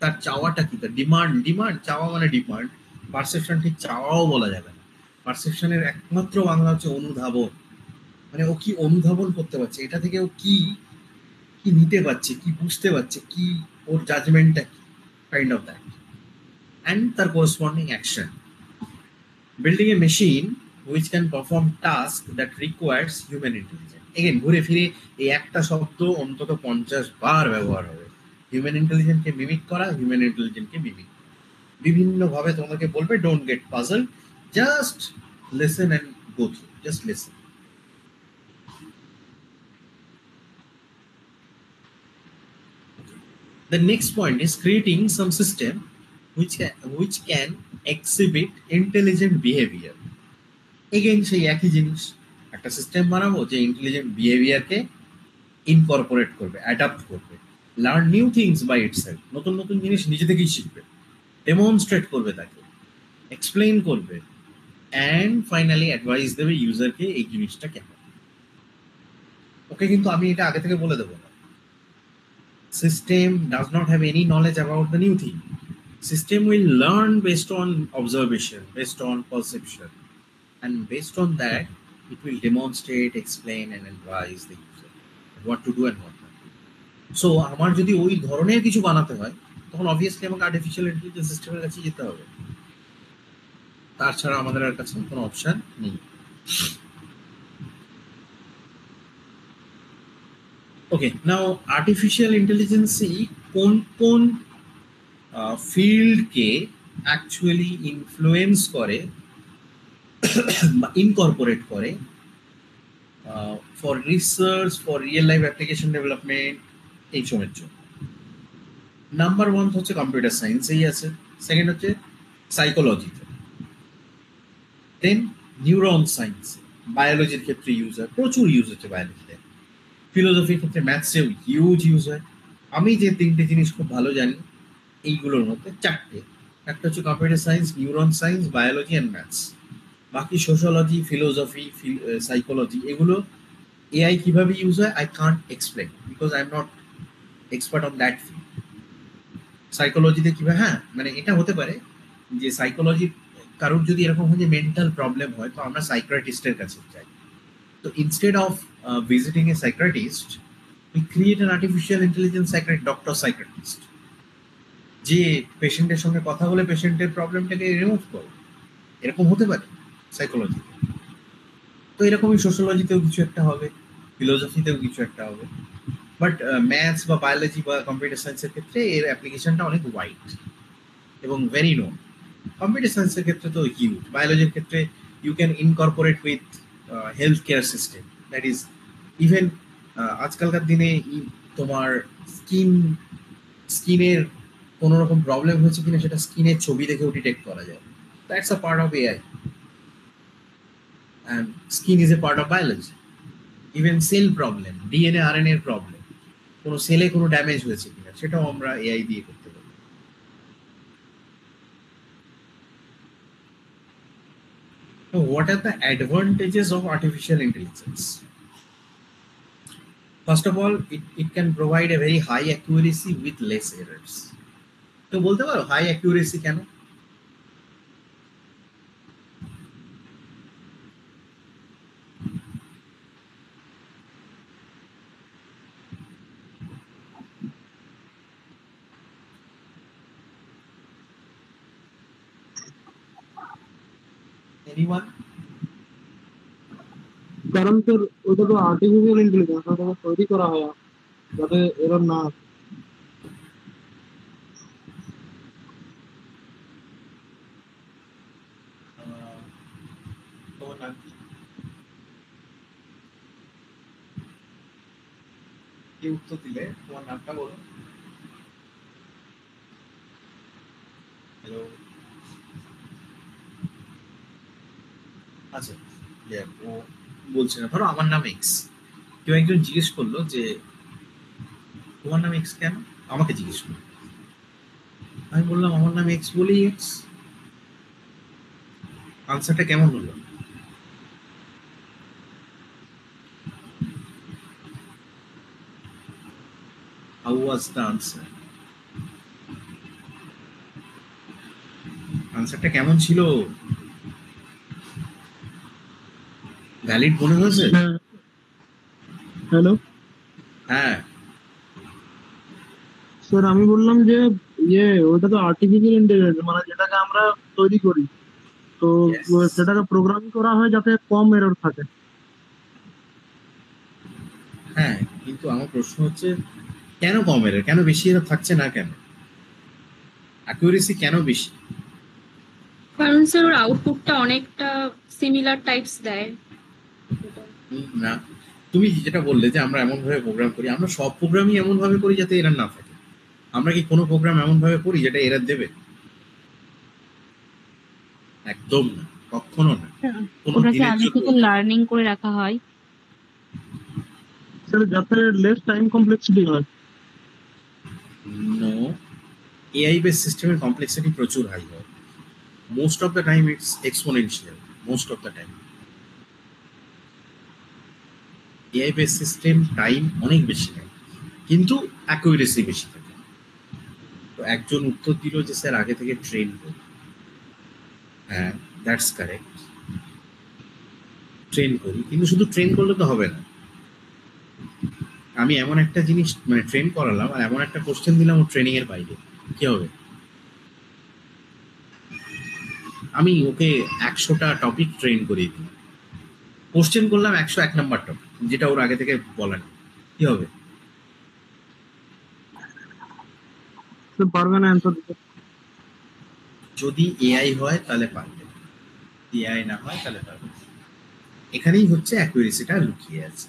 তার চাওয়াটা কি, তার ডিমান্ড চাওয়া মানে ডিমান্ড। পারসেপশন ঠিক চাওয়াও বলা যাবে না, পারসেপশনের একমাত্র বাংলা হচ্ছে অনুধাবন। মানে ও কি অনুধাবন করতে পারছে, এটা থেকে ও কি কি নিতে পারছে, কি বুঝতে পারছে, কি ওর জাজমেন্টটা কি, কাইন্ড অফ দ্যাট। অ্যান্ড তার corresponding action. Building a machine which can perform tasks that requires human intelligence. Again ঘুরে ফিরে এই একটা শব্দ অন্তত 50 বার ব্যবহার হবে। হিউম্যান ইন্টেলিজেন্সকে মিমিক করা, হিউম্যান ইন্টেলিজেন্সকে মিমিক বিভিন্ন ভাবে তোমাকে বলবে don't get puzzle, just listen and go through, just listen. The next point is creating some system which can exhibit intelligent behavior. Again সেই একই জিনিস, একটা সিস্টেম বানাবো যে ইন্টেলিজেন্ট বিহেভিয়ারকে ইনকর্পোরেট করবে, অ্যাডাপ্ট করবে, learn new things by itself, নতুন নতুন জিনিস নিজে থেকেই শিখবে, ডেমনস্ট্রেট করবে তাকে, এক্সপ্লেইন করবে, অ্যান্ড ফাইনালি অ্যাডভাইস দেবে ইউজারকে এই জিনিসটা কেমন। ওকে, কিন্তু আমি এটা আগে থেকে বলে দেবো না। System does not have any knowledge about the new thing. System will learn based on observation, based on perception, and based on that it will demonstrate, explain and advise the user what to do and what not to do. So আমার যদি ওই ধরনের কিছু বানাতে হয় তখন obviously আমাকে artificial intelligence সিস্টেমের কাছে যেতে হবে, তাছাড়া আমাদের আর কাছে কোনো অপশন নেই। ওকে, নাও আর্টিফিশিয়াল ইন্টেলিজেন্সই কোন কোন ফিল্ডকে অ্যাকচুয়ালি ইনফ্লুয়েন্স করে বা ইনকর্পোরেট করে for research, for real life application development এইসবের জন্য। নাম্বার ওয়ান হচ্ছে কম্পিউটার সায়েন্সেই আছে, সেকেন্ড হচ্ছে সাইকোলজিতে, দেন নিউরন সায়েন্স, বায়োলজির ক্ষেত্রে ইউজ হয়, প্রচুর ইউজ হচ্ছে বায়োলজিতে, ফিলোসফির ক্ষেত্রে ম্যাথসেও হিউজ ইউজ হয়। আমি যে তিনটে জিনিস খুব ভালো জানি এইগুলোর মধ্যে চারটে, একটা হচ্ছে computer science, neuron science, biology and maths. বাকি সোশ্যোলজি, ফিলোসফি, সাইকোলজি এগুলো এআই কিভাবে ইউজ হয় I can't explain because I am not expert on that field. সাইকোলজিতে কিভাবে, হ্যাঁ মানে এটা হতে পারে যে সাইকোলজি কারোর যদি এরকম হয় যে মেন্টাল প্রবলেম হয় তো আমরা সাইকিয়াট্রিস্টের কাছে যাই। তো instead of visiting A psychiatrist we create an artificial intelligence doctor psychiatrist, যে পেশেন্টের সঙ্গে কথা বলে পেশেন্টের প্রবলেমটাকে রিমুভ করো। এরকম হতে পারে সাইকোলজি। তো এরকমই সোশ্যোলজিতেও কিছু একটা হবে, ফিলোসফিতেও কিছু একটা হবে, বাট ম্যাথস বা বায়োলজি বা কম্পিউটার সায়েন্সের ক্ষেত্রে এর অ্যাপ্লিকেশনটা অনেক ওয়াইড এবং ভেরি নোন। কম্পিউটার সায়েন্সের ক্ষেত্রে তো হিউজ, বায়োলজির ক্ষেত্রে you can incorporate with health care system, that is even আজকালকার দিনে তোমার স্কিনের কোনো রকম প্রবলেম হয়েছে কিনা সেটা স্কিনের ছবি দেখেও ডিটেক্ট করা যায়। That's a part of AI and skin is a part of biology. Even cell problem, DNA RNA এর প্রবলেম, কোনো সেলে কোনো ড্যামেজ হয়েছে কিনা সেটাও আমরা এআই দিয়ে করতে পারি। So what are the advantages of artificial intelligence? First of all, it can provide a very high accuracy with less errors. তো বলতে পারো হাই অ্যাকুরেসি কেন? Anyone? কারণ তোর ওটা তো আর্টিফিশিয়াল ইন্টেলিজেন্স, ওটা তৈরি করা হয় যাতে এরর না আসে। তোমার নাম কি? কি উত্তর দিলে? তোমার নামটা বলো। হ্যালো। আচ্ছা, ও বলছে না, ধরো আমার নাম এক্স, কেউ একজন জিজ্ঞেস করলো যে তোমার নাম এক্স কেন, আমাকে জিজ্ঞেস করলো, আমি বললাম আমার নাম এক্স বলেই এক্স। আনসারটা কেমন হলো? How was the answer? আনসারটা কেমন ছিল? ভ্যালিড মনে হয়েছে? হ্যালো হ্যাঁ, স্যার, আমি বললাম যে ওটা তো আর্টিফিশিয়াল ইন্টেলিজেন্স, মানে যেটাকে আমরা তৈরি করি, তো Yes. সেটাকে প্রোগ্রাম করা হয় যাতে কম এরর থাকে। হ্যাঁ, কিন্তু আমার প্রশ্ন হচ্ছে কেন কম এরর, কেন বেশি এরর থাকছে না, কেন অ্যাকুরেসি কেন বেশি? কারণ স্যার ওর আউটপুটটা অনেকটা সিমিলার টাইপস দেয়। না, তুমি যেটা বললে যে আমরা এমন ভাবে প্রোগ্রাম করি, আমরা সব প্রোগ্রামই এমন ভাবে করি যাতে এরর না থাকে। আমরা কি কোনো প্রোগ্রাম এমন ভাবে করি যেটা এরর দেবে? একদম না, কখনো না। কোনো ওটাকে দিনের আগে জন্য থেকে লার্নিং করে রাখা হয়। স্যার, যাতে লেস টাইম কমপ্লেক্সিটি হয়। নো, এআই বেস সিস্টেমের কমপ্লেক্সিটি প্রচুর হাই হয়। Most of the time it's exponential, most of the time. AI base system time অনেক বেশি নেয় কিন্তু অ্যাকুরেসি বেশি থাকে। তো একজন উত্তর দিল যে স্যার আগে থেকে ট্রেন করি। হ্যাঁ, দ্যাটস কারেক্ট, ট্রেন করি, কিন্তু শুধু ট্রেন করলে তো হবে না। আমি এমন একটা জিনিস মানে ট্রেন করালাম আর এমন একটা কোশ্চেন দিলাম ও ট্রেনিং এর বাইরে, কি হবে? আমি ওকে 100টা টপিক ট্রেন করিয়ে দিলাম, কোশ্চেন করলাম 101 নাম্বার টপিক যেটা ওর আগে থেকে বলা নেই, কি হবে? পারবে না অ্যান্সার দিতে। যদি এআই হয় তাহলে পারবে, এআই না হয় তাহলে পারবে না। এখানেই হচ্ছে অ্যাকুরেসিটা লুকিয়ে আছে।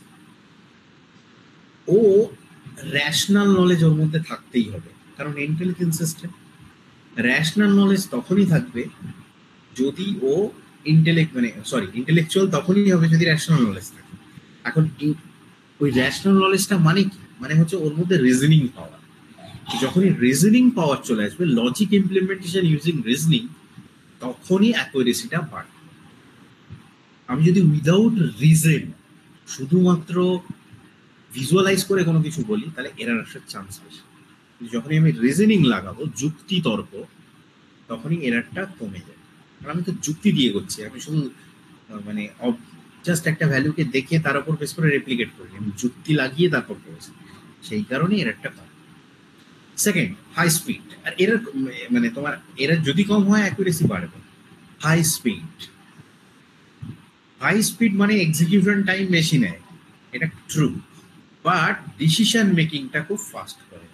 ও র্যাশনাল নলেজ ওর মধ্যে থাকতেই হবে, কারণ ইন্টেলিজেন্স সিস্টেম। র্যাশনাল নলেজ তখনই থাকবে যদি ও ইন্টেলেকচুয়াল তখনই হবে যদি র্যাশনাল নলেজ থাকে। এখন ওই র্যাশনাল নলেজটা মানে কি? মানে হচ্ছে ওর মধ্যে রিজনিং পাওয়ার। যখনই রিজনিং পাওয়ার চলে আসবে, লজিক ইমপ্লিমেন্টেশন ইউজিং রিজনিং, তখনই অ্যাকুরেসিটা বাড়বে। আমি যদি উইদাউট রিজন শুধুমাত্র ভিজুয়ালাইজ করে কোনো কিছু বলি, তাহলে এরার আসার চান্স বেশি। যখনই আমি রিজনিং লাগাবো, যুক্তি তর্ক, তখনই এরারটা কমে যায়। কারণ আমি তো যুক্তি দিয়ে করছি, আমি শুধু মানে জাস্ট একটা ভ্যালুকে দেখে তার উপর বেস করে রেপ্লিকেট করি, আমি যুক্তি লাগিয়ে তারপর করেছি, সেই কারণে এরারটা কম। Second, high speed. আর এরার মানে তোমার এরার যদি কম হয় অ্যাকুরেসি বাড়বে। হাই স্পিড, হাই স্পিড মানে এক্সিকিউশন টাইম বেশি নেয়, এটা ট্রু, বাট ডিসিশন মেকিংটা খুব ফাস্ট করে।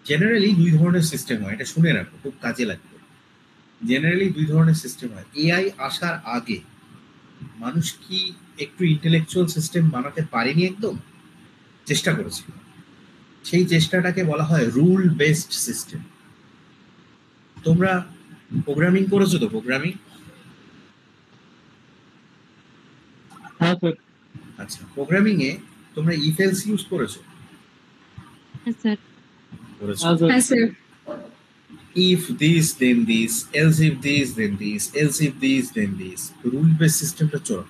জেনারেলি দুই ধরনের সিস্টেম হয়, এটা শুনে রাখো, খুব কাজে লাগবে। জেনারেলি দুই ধরনের সিস্টেম হয়। এআই আসার আগে মানুষ কি একটু ইন্টেলেকচুয়াল সিস্টেম বানাতে পারেনি, একদম চেষ্টা করেছিল। সেই চেষ্টাটাকে বলা হয় রুল বেসড সিস্টেম। তোমরা প্রোগ্রামিং করেছো তো? প্রোগ্রামিং, হ্যাঁ স্যার। আচ্ছা, প্রোগ্রামিং এ তোমরা ইফ এলস ইউজ করেছো? হ্যাঁ স্যার। করেছো। হ্যাঁ স্যার। হ্যাঁ sir. if this then this, else if this then this, else if this then this, rule base সিস্টেমটা চলো।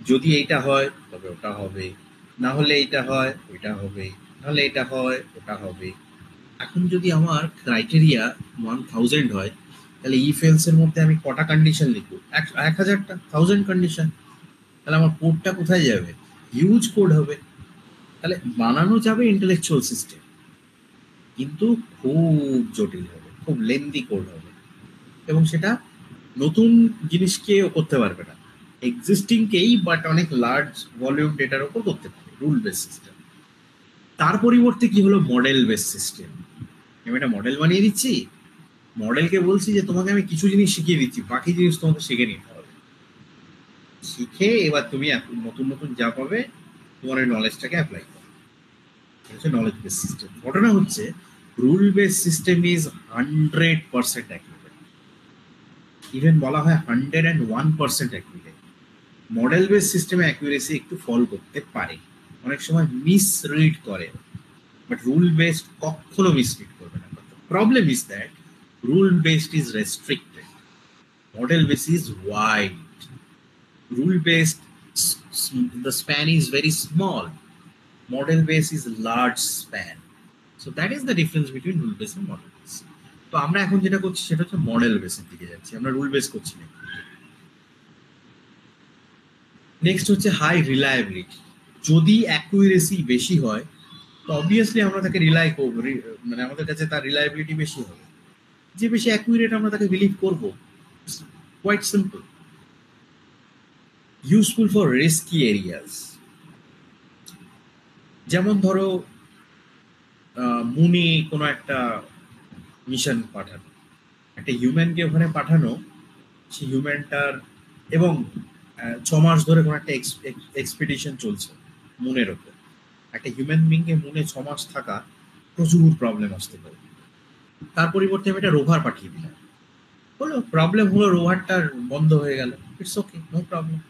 যদি এইটা হয় তবে ওটা হবে, না হলে এইটা হয় ওইটা হবে, নাহলে এটা হয় ওটা হবে। এখন যদি আমার ক্রাইটেরিয়া 1000 হয়, তাহলে ইফ এলস এর মধ্যে আমি কটা কন্ডিশন লিখবো? 1000টা, 1000 কন্ডিশন। তাহলে আমার কোডটা কোথায় যাবে? হিউজ কোড হবে। তাহলে বানানো যাবে ইন্টেলেকচুয়াল সিস্টেম, কিন্তু খুব জটিল হবে, খুব লেন্দি কোড হবে, এবং সেটা নতুন জিনিসকে করতে পারবে না, এক্সিস্টিংকেই বাট অনেক লার্জ ভলিউম ডেটার ওপর করতে পারবে, রুল বেস সিস্টেম। তার পরিবর্তে কি হলো? Model base system. আমি একটা মডেল বানিয়ে দিচ্ছি, মডেলকে বলছি যে তোমাকে আমি কিছু জিনিস শিখিয়ে দিচ্ছি, বাকি জিনিস তোমাকে শিখে নিতে হবে। শিখে এবার তুমি নতুন নতুন যা পাবে তোমার ওই নলেজটাকে অ্যাপ্লাই করো। হচ্ছে নলেজ বেস সিস্টেম। ঘটনা হচ্ছে rule base system is 100% accurate, even বলা হয় 101% অ্যাকুরেট। মডেল বেস সিস্টেমে অ্যাকুরেসি একটু ফল করতে পারে, অনেক সময় মিসরিড করে, বাট রুল বেসড কখনো মিসরিড করবে না। Problem is that rule based is restricted, model base is wide. Rule based, the span is very small, model based is large span. So that is the difference between rule based and model based. তো আমরা এখন যেটা করছি সেটা হচ্ছে model বেসের দিকে যাচ্ছি, আমরা রুল বেস করছি না। নেক্সট হচ্ছে হাই রিলায়েবিলিটি। যদি অ্যাকুরেসি বেশি হয় তো অবভিয়াসলি আমরা তাকে রিলাই করবো, মানে আমাদের কাছে তার রিলায়েবিলিটি বেশি হবে। যে বেশি অ্যাকুরেট আমরা তাকে বিলিভ করবো, quite simple. Useful for risky areas, যেমন ধরো মুনে কোনো একটা মিশন পাঠানো, একটা হিউম্যানকে ওখানে পাঠানো, সেই হিউম্যানটার এবং 6 মাস ধরে কোনো একটা এক্সপিডিশন চলছে মুনের ওপর। একটা হিউম্যান বিংকে মুনে 6 মাস থাকা প্রচুর প্রবলেম আসতে পারে। তার পরিবর্তে আমি একটা রোভার পাঠিয়ে দিলাম, হলো প্রবলেম হলো রোভারটার বন্ধ হয়ে গেল, ইটস ওকে, নো প্রবলেম,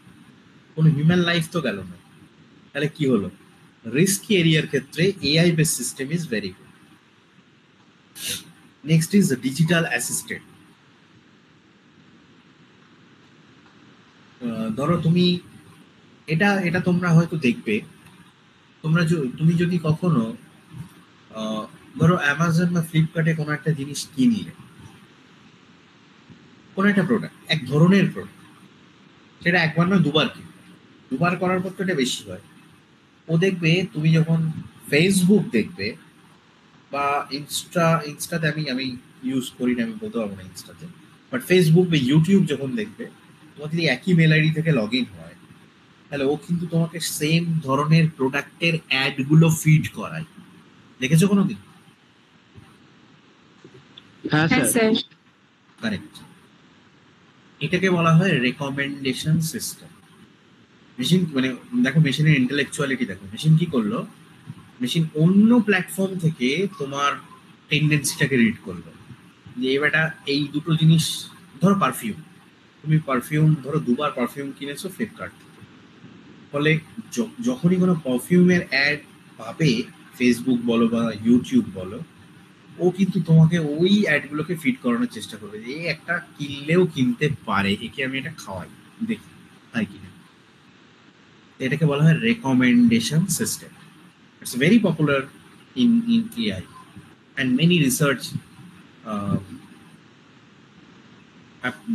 কোনো হিউম্যান লাইফ তো গেল না। তাহলে কি হলো? রিস্কি এরিয়ার ক্ষেত্রে AI base system is very good. Next is digital assistant. ধরো তুমি এটা এটা তোমরা হয়তো দেখবে, তুমি যদি কখনো ধরো অ্যামাজন বা ফ্লিপকার্টে কোনো একটা জিনিস কিনলে, কোনো একটা প্রোডাক্ট, এক ধরনের প্রোডাক্ট, সেটা একবার না দুবার কিনবে, দুবার করার পর তো এটা বেশি হয়। ও দেখবে তুমি যখন ফেসবুক দেখবে বা ইনস্টাতে, আমি ইউজ করি না, আমি বলতে পারবো না ইনস্টাতে, বাট ফেসবুক বা ইউটিউব যখন দেখবে, তোমার যদি একই মেল আইডি থেকে লগ ইন হয়, তাহলে ও কিন্তু তোমাকে সেম ধরনের প্রোডাক্টের অ্যাড গুলো ফিড করায়। দেখেছো কোনোদিন? হ্যাঁ হ্যাঁ স্যার। স্যার। কারেক্ট। এটাকে বলা হয় রেকমেন্ডেশন সিস্টেম। মেশিন মানে দেখো মেশিনের ইন্টেলেকচুয়ালিটি দেখো, মেশিন কি করলো, মেশিন অন্য প্ল্যাটফর্ম থেকে তোমার টেন্ডেন্সিটাকে রিড করলো যে এবারটা এই দুটো জিনিস, ধরো পারফিউম, তুমি পারফিউম ধরো দুবার পারফিউম কিনেছো ফ্লিপকার্ট থেকে, ফলে যখনই কোনো পারফিউমের অ্যাড পাবে ফেসবুক বলো বা ইউটিউব বলো, ও কিন্তু তোমাকে ওই অ্যাডগুলোকে ফিড করানোর চেষ্টা করবে যে এই একটা কিনলেও কিনতে পারে, একে আমি এটা খাওয়াই, দেখি হয় কিনা। এটাকে বলা হয় recommendation system. It's very popular in AI and many research,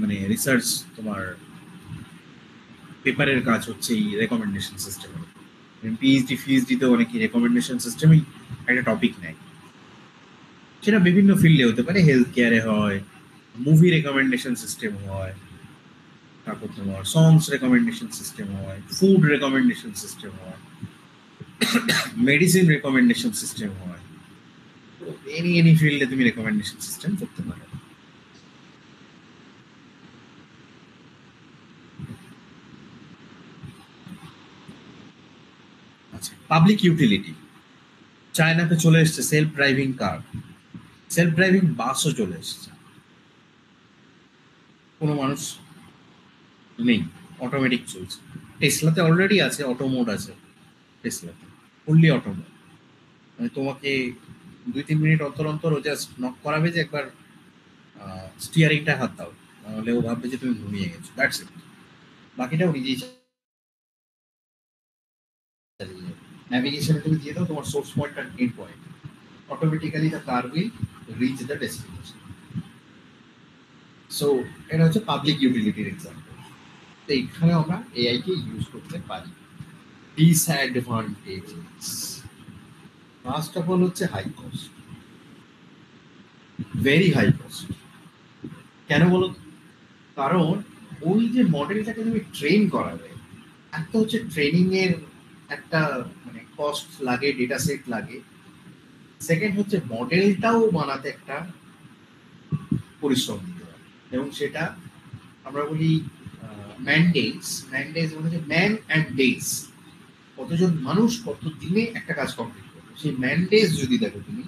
মানে রিসার্চ তোমার পেপারের কাজ হচ্ছে এই রেকমেন্ডেশন সিস্টেমের। পিএইচডিতে অনেকে রেকমেন্ডেশন সিস্টেমই একটা টপিক নেয়, সেটা বিভিন্ন ফিল্ডে হতে পারে, হেলথ কেয়ারে হয়, মুভি রেকমেন্ডেশন সিস্টেম হয়, তারপর তোমার সংস রেকমেন্ডেশন সিস্টেম হয়, ফুড রেকমেন্ডেশন সিস্টেম হয়, মেডিসিন রেকমেন্ডেশন সিস্টেম হয়। তো এনি ফিল্ডে তুমি রেকমেন্ডেশন সিস্টেম করতে পারো। আচ্ছা, পাবলিক ইউটিলিটি। চায়নাতে চলে এসছে self driving car, self driving বাসও চলে এসছে, কোনো মানুষ নেই, অটোমেটিক চলছে। টেসলাতে অলরেডি আছে, অটো মোড আছে টেসলাতে, ফুললি অটো মোড। মানে তোমাকে 2-3 মিনিট অন্তর অন্তর ও জাস্ট নক করাবে যে একবার স্টিয়ারিংটা হাত দাও, নাহলে ও ভাববে যে তুমি ঘুমিয়ে গেছো, দ্যাটস ইট। বাকিটাও নিজেই চালিয়ে যাবে। ন্যাভিগেশনে তুমি দিয়ে দাও তোমার সোর্স পয়েন্ট আর end point, automatically the car will reach the destination. So এটা হচ্ছে পাবলিক ইউটিলিটির এক্সাম্পল। তো এইখানে আমরা এআই কে ইউজ করতে পারি। ডিসঅ্যাডভান্টেজেস, ফার্স্ট অফ অল হচ্ছে high cost, very high cost. কেন বলো? কারণ ওই যে মডেলটাকে তুমি ট্রেন করাবে, একটা হচ্ছে ট্রেনিং এর একটা মানে কস্ট লাগে, ডেটা সেট লাগে। সেকেন্ড হচ্ছে মডেলটাও বানাতে একটা পরিশ্রম দিতে হবে, এবং সেটা আমরা বলি ম্যানডেজ মানে ম্যান অ্যান্ড ডেজ, কতজন মানুষ কত দিনে একটা কাজ কমপ্লিট করবে, সেই ম্যানডেজ যদি দেখো তুমি,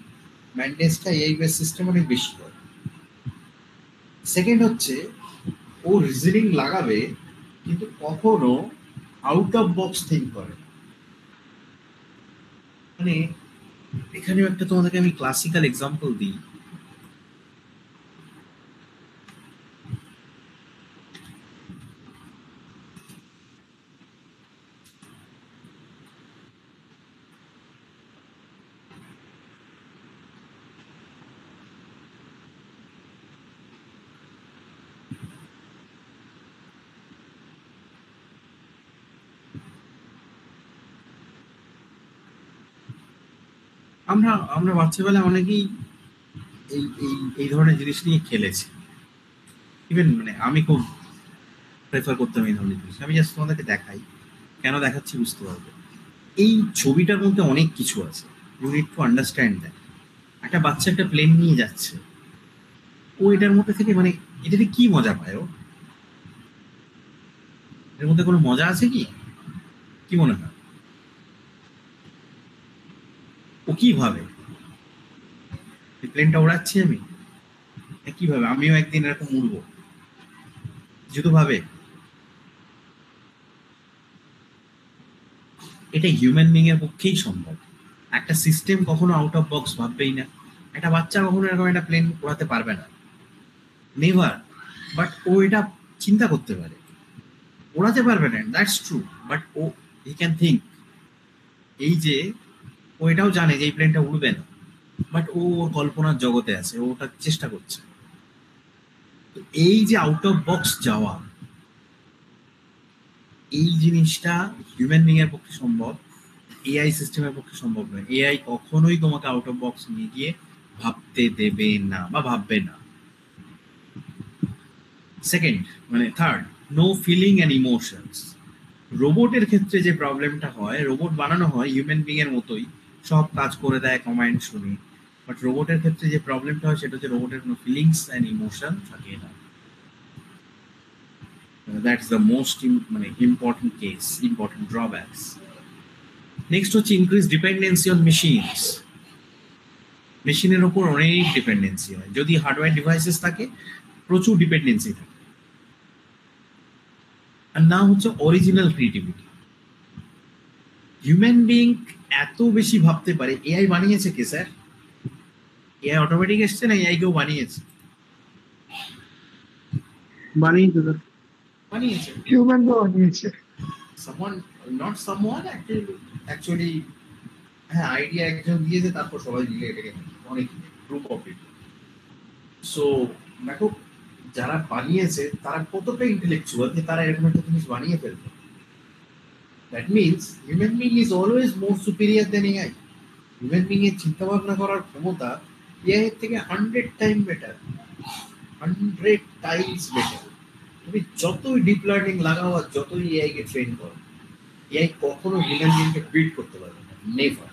ম্যানডেজটা এআই বেস সিস্টেম অনেক বেশি হয়। সেকেন্ড হচ্ছে ও রিজনিং লাগাবে কিন্তু কখনো আউট অফ বক্স থিঙ্ক করে। মানে এখানেও একটা তোমাদেরকে আমি ক্লাসিক্যাল এক্সাম্পল দিই। আমরা আমরা বাচ্চাবেলায় অনেকেই এই এই এই ধরনের জিনিস নিয়ে খেলেছি। ইভেন মানে আমি খুব প্রেফার করতাম এই ধরনের জিনিস। আমি জাস্ট তোমাদেরকে দেখাই, কেন দেখাচ্ছি বুঝতে পারবে। এই ছবিটার মধ্যে অনেক কিছু আছে, you need to understand that. একটা বাচ্চা একটা প্লেন নিয়ে যাচ্ছে, ও এটার মধ্যে থেকে মানে এটাতে কি মজা পায়? ও এর মধ্যে কোনো মজা আছে কি? কি মনে হয় ও কি ভাবে? এই প্লেনটা ওড়াচ্ছি আমি, কিভাবে আমিও একদিন এরকম উড়বো, যেহেতু ভাবে। এটা হিউম্যান বিং এর পক্ষেই সম্ভব। একটা সিস্টেম কখনো আউট অফ বক্স ভাববেই না। একটা বাচ্চা কখনো এরকম একটা প্লেন ওড়াতে পারবে না, নেভার। বাট ও এটা চিন্তা করতে পারে, ওড়াতে পারবে না, দ্যাটস ট্রু, বাট ও হি ক্যান থিঙ্ক। এই যে ও এটাও জানে যে এই প্লেনটা উড়বে না, বাট ও ওর কল্পনার জগতে আছে, ও ওটা চেষ্টা করছে। তো এই যে আউট অফ বক্স যাওয়া, এই জিনিসটা হিউম্যান বিং এর পক্ষে সম্ভব, এআই সিস্টেমের পক্ষে সম্ভব নয়। এআই কখনোই তোমাকে আউট অফ বক্স নিয়ে গিয়ে ভাবতে দেবে না বা ভাববে না। সেকেন্ড মানে third, no feeling and emotions. রোবটের ক্ষেত্রে যে প্রবলেমটা হয়, রোবট বানানো হয় হিউম্যান বিং এর মতোই, সব কাজ করে দেয় কমান্ড শুনে, বাট রোবটের ক্ষেত্রে যে প্রবলেমটা হয় সেটা হচ্ছে রোবটের কোনো ফিলিংস অ্যান্ড ইমোশন থাকে না। দ্যাটস দ্য মোস্ট মানে important case, important drawbacks. Next হচ্ছে ইনক্রিজ ডিপেন্ডেন্সি অন মেশিনস। মেশিনের ওপর অনেক ডিপেন্ডেন্সি হয়, যদি হার্ডওয়্যার ডিভাইসেস থাকে প্রচুর ডিপেন্ডেন্সি থাকে। আর না হচ্ছে অরিজিনাল ক্রিয়েটিভিটি। হিউম্যান বিং এত বেশি ভাবতে পারে। এআই বানিয়েছে কে স্যার? এআই অটোমেটিক এসছে না এআই কেও বানিয়েছে? বানিয়েছে স্যার। বানিয়েছে হিউম্যান বানিয়েছে। someone, not someone, actually হ্যাঁ আইডিয়া একজন দিয়েছে, তারপর সবাই মিলে এটাকে অনেক গ্রুপ অফ পিপল। সো দেখো যারা বানিয়েছে তারা কতটা ইন্টেলেকচুয়াল যে তারা এরকম একটা জিনিস বানিয়ে ফেলবে। That means human being is always more superior than AI. Human being এর চিন্তা ভাবনা করার ক্ষমতা এআই এর থেকে 100 টাইম বেটার, 100 টাইমস বেটার। তুমি যতই ডিপ লার্নিং লাগাও আর যতই এআই কে ট্রেন করো, এআই কখনো হিউম্যান বিংকে বিট করতে পারবে না, never.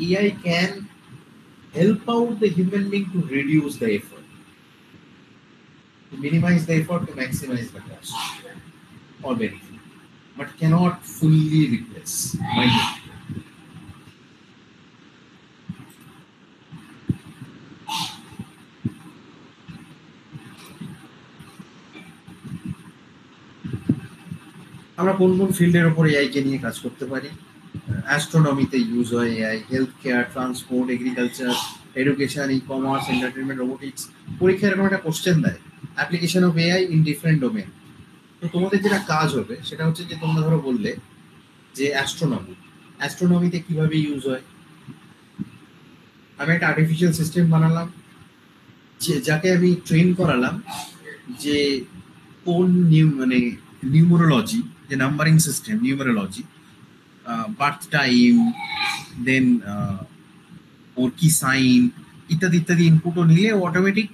AI can help out the human being to reduce the effort, to minimize the effort, to maximize the cost or benefit, but cannot fully replace. Mind it. আমরা কোন কোন ফিল্ডের উপর AI কে নিয়ে কাজ করতে পারি? অ্যাস্ট্রোনমিতে ইউজ হয় AI, health care, transport, agriculture, education, e commerce, entertainment, robotics. পরীক্ষায় এরকম একটা কোশ্চেন দেয়, application of AI in different domain. তো তোমাদের যেটা কাজ হবে সেটা হচ্ছে যে তোমরা ধরো বললে যে অ্যাস্ট্রোনমি, অ্যাস্ট্রোনমিতে কিভাবে ইউজ হয়। আমি একটা আর্টিফিশিয়াল সিস্টেম বানালাম যে যাকে আমি ট্রেন করালাম যে কোন মানে নিউমারোলজি, যে numbering system, numerology, birth time, then ওর কি সাইন ইত্যাদি ইত্যাদি ইনপুটও নিলে অটোমেটিক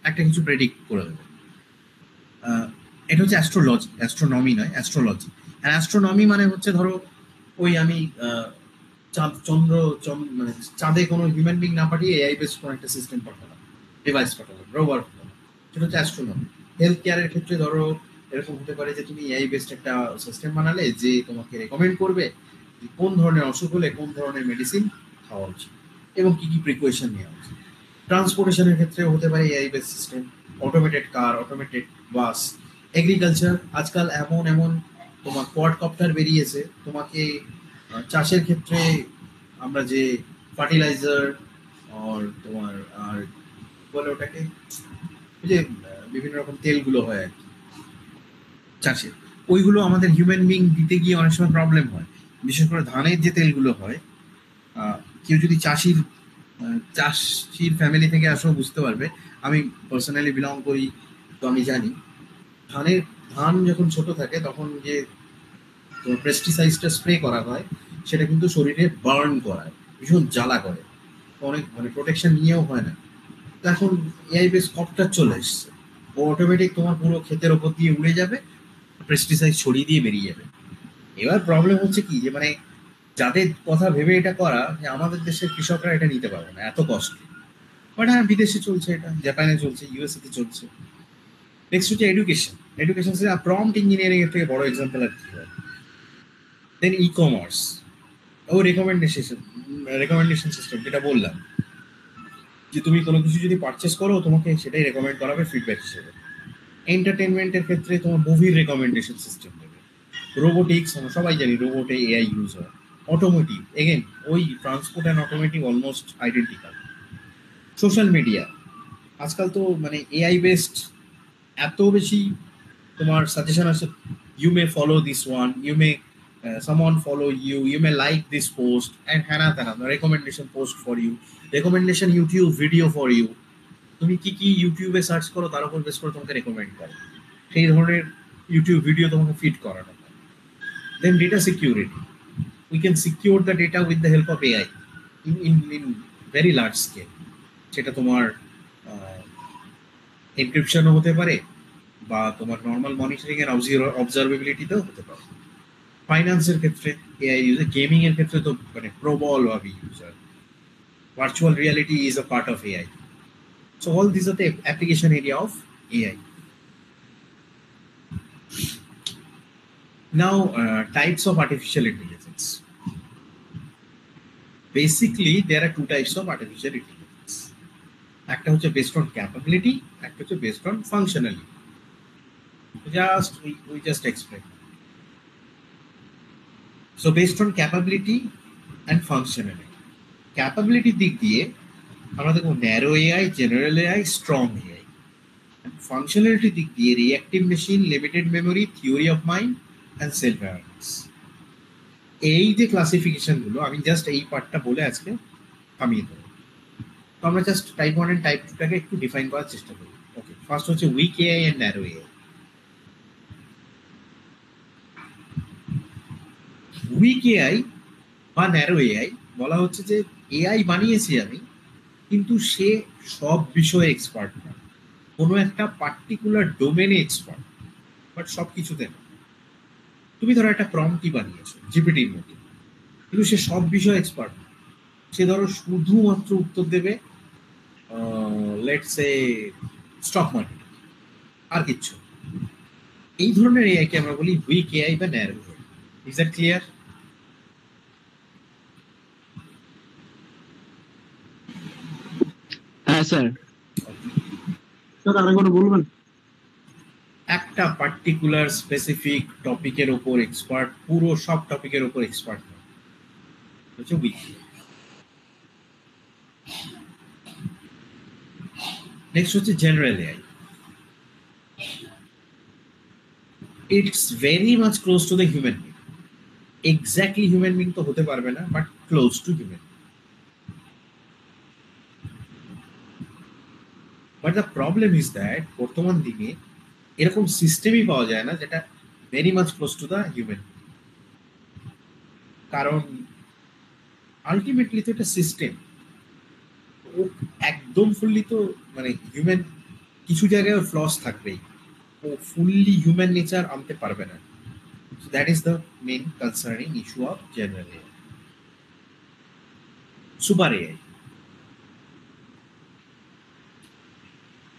একটা কিছু প্রেডিক্ট করে দেবে। এটা হচ্ছে অ্যাস্ট্রোলজি, অ্যাস্ট্রোনমি নয়, অ্যাস্ট্রোলজি। আর অ্যাস্ট্রোনমি মানে হচ্ছে ধরো ওই আমি মানে চাঁদে কোনো হিউম্যান বিং না পাঠিয়ে এআই বেসড কোনো একটা সিস্টেম পাঠালাম, ডিভাইস পাঠালাম, রোবট পাঠালাম, সেটা হচ্ছে অ্যাস্ট্রোনমি। হেলথ কেয়ারের ক্ষেত্রে ধরো এরকম হতে পারে যে তুমি এআই বেসড একটা সিস্টেম বানালে যে তোমাকে রেকমেন্ড করবে কোন ধরনের অসুখ হলে কোন ধরনের মেডিসিন খাওয়া উচিত এবং কি কি প্রিকশন নেওয়া উচিত। ট্রান্সপোর্টেশনের ক্ষেত্রে হতে পারে এআই বেস সিস্টেম, অটোমেটেড কার, অটোমেটেড বাস। এগ্রিকালচার, আজকাল এমন এমন তোমার কোয়াডকপ্টার বেরিয়েছে, তোমাকে চাষের ক্ষেত্রে আমরা যে ফার্টিলাইজার তোমার আর বলে ওটাকে যে বিভিন্ন রকম তেলগুলো হয় আর কি চাষে, ওইগুলো আমাদের হিউম্যান বিং দিতে গিয়ে অনেক সময় প্রবলেম হয়। বিশেষ করে ধানের যে তেলগুলো হয়, কেউ যদি চাষির ফ্যামিলি থেকে আসো বুঝতে পারবে। আমি পার্সোনালি বিলং করি, তো আমি জানি ধান যখন ছোট থাকে তখন যে পেস্টিসাইডটা স্প্রে করা হয় সেটা কিন্তু শরীরে বার্ন করায়, ভীষণ জ্বালা করে, অনেক মানে প্রোটেকশন নিয়েও হয় না। এখন এআই বেস কপ্টার চলে এসছে, ও অটোমেটিক তোমার পুরো ক্ষেতের ওপর দিয়ে উড়ে যাবে, পেস্টিসাইড ছড়িয়ে দিয়ে বেরিয়ে যাবে। এবার প্রবলেম হচ্ছে কি যে মানে যাদের কথা ভেবে এটা করা, যে আমাদের দেশের কৃষকরা এটা নিতে পারবে না, এত কষ্ট। বাট হ্যাঁ বিদেশে চলছে, এটা জাপানে চলছে, ইউএসএ তে চলছে। নেক্সট হচ্ছে এডুকেশন। এডুকেশন প্রম্পট ইঞ্জিনিয়ারিং এর থেকে বড় এক্সাম্পল আর কি হয়। দেন ই কমার্স, ও রেকমেন্ডেশন সিস্টেম, যেটা বললাম যে তুমি কোনো কিছু যদি পারচেস করো তোমাকে সেটাই রেকমেন্ড করাবে ফিডব্যাক হিসেবে। এন্টারটেনমেন্টের ক্ষেত্রে তোমার মুভির রেকমেন্ডেশন সিস্টেম দেবে। রোবোটিক্স, আমরা সবাই জানি রোবটে এআই ইউজ হয়। অটোমোটিভ, এগেন ওই transport and automotive almost identical. Social media, আজকাল তো মানে এআই বেসড এত বেশি তোমার সাজেশন আছে, you may follow this one, you may someone follow you, you may like this post, and hana tana recommendation post for you, recommendation YouTube video for you. তুমি কি কি ইউটিউবে সার্চ করো তার উপর বেস করে তোমাকে রেকমেন্ড করে, সেই ধরনের ইউটিউব ভিডিও তোমাকে ফিড করানো হয়। Then data security, we can secure the data with the help of AI in very large scale. সেটা তোমার এনক্রিপশনও হতে পারে বা তোমার নর্মাল মনিটরিং এর অবজারভেবিলিটিতেও হতে পারে। ফাইন্যান্সের ক্ষেত্রে এআই ইউজ, গেমিং এর ক্ষেত্রে তো মানে প্রবল ভাবে ইউজ হয়। Virtual reality is a part of AI. So all these are the application area of AI. Now, types of artificial intelligence. Basically, there are two types of artificial intelligence. একটা হচ্ছে based on capability, একটা হচ্ছে based on functionality. We just explain. So based on capability and functionality. Capability দিক দিয়ে আমরা দেখব narrow AI, general AI, strong AI. And functionality দিক দিয়ে reactive machine, limited memory, theory of mind, and self-awareness. এই যে ক্লাসিফিকেশন গুলো আমি জাস্ট এই পার্টটা বলে আজকে থামিয়ে দেবো। তো আমরা জাস্ট টাইপ 1 এন্ড টাইপ 2 টাকে একটু ডিফাইন করার চেষ্টা করি। ওকে, ফার্স্ট হচ্ছে weak AI and narrow AI. Weak AI বা ন্যারো এআই বলা হচ্ছে যে এআই বানিয়েছি আমি, কিন্তু সে সব বিষয়ে এক্সপার্ট না, কোনো একটা পার্টিকুলার ডোমেনে এক্সপার্ট, বাট সব কিছুতে না। তুমি ধরো একটা প্রম্পটই বানিয়েছো জিপিটির মধ্যে, কিন্তু সে সব বিষয়ে এক্সপার্ট না। সে ধরো শুধুমাত্র উত্তর দেবে লেটস সে স্টক মার্কেট, আর কিচ্ছু। এই ধরনের এআই কে আমরা বলি উইক এআই বা narrow AI. Is that clear? হ্যাঁ স্যার। স্যার আরেকবার বলবেন? একটা পার্টিকুলার স্পেসিফিক টপিকের উপর এক্সপার্ট, পুরো সব টপিকের উপর এক্সপার্ট না, হচ্ছে উইক। নেক্সট হচ্ছে general AI. It's very much close to the human being. Exactly human being তো হতে পারবে না, but close two human. But the problem is that বর্তমান দিনে এরকম সিস্টেমই পাওয়া যায় না যেটা very much close to the human. কারণ আলটিমেটলি তো এটা সিস্টেম, ও একদম ফুললি তো মানে হিউম্যান, কিছু জায়গায় ফ্লস থাকবেই, ও ফুললি হিউম্যান নেচার আনতে পারবে না। That is the main concerning issue of general AI. Super AI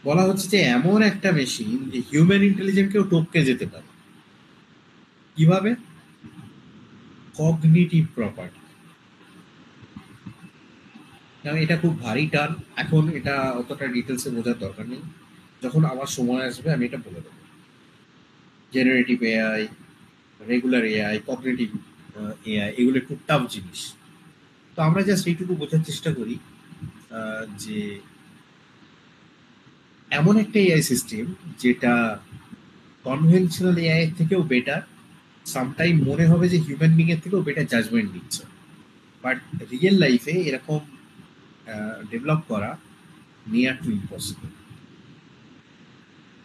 বলা হচ্ছে যে এমন একটা মেশিন যে হিউম্যান ইন্টেলিজেন্টকেও টপকে যেতে পারে। কিভাবে? Cognitive property. এটা খুব ভারী টার্ম, এখন এটা অতটা ডিটেলসে বোঝার দরকার নেই, যখন আমার সময় আসবে আমি এটা বলে দেবো। Generative AI, regular AI, cognitive AI, এগুলো একটু টাফ জিনিস। তো আমরা জাস্ট এইটুকু বোঝার চেষ্টা করি যে এমন একটা এআই সিস্টেম যেটা কনভেনশনাল এআই এর থেকেও বেটার, সামটাইম মনে হবে যে হিউম্যান বিং এর থেকেও বেটার জাজমেন্ট দিচ্ছে, বাট রিয়েল লাইফে এরকম ডেভেলপ করা নিয়ার টু ইম্পসিবল।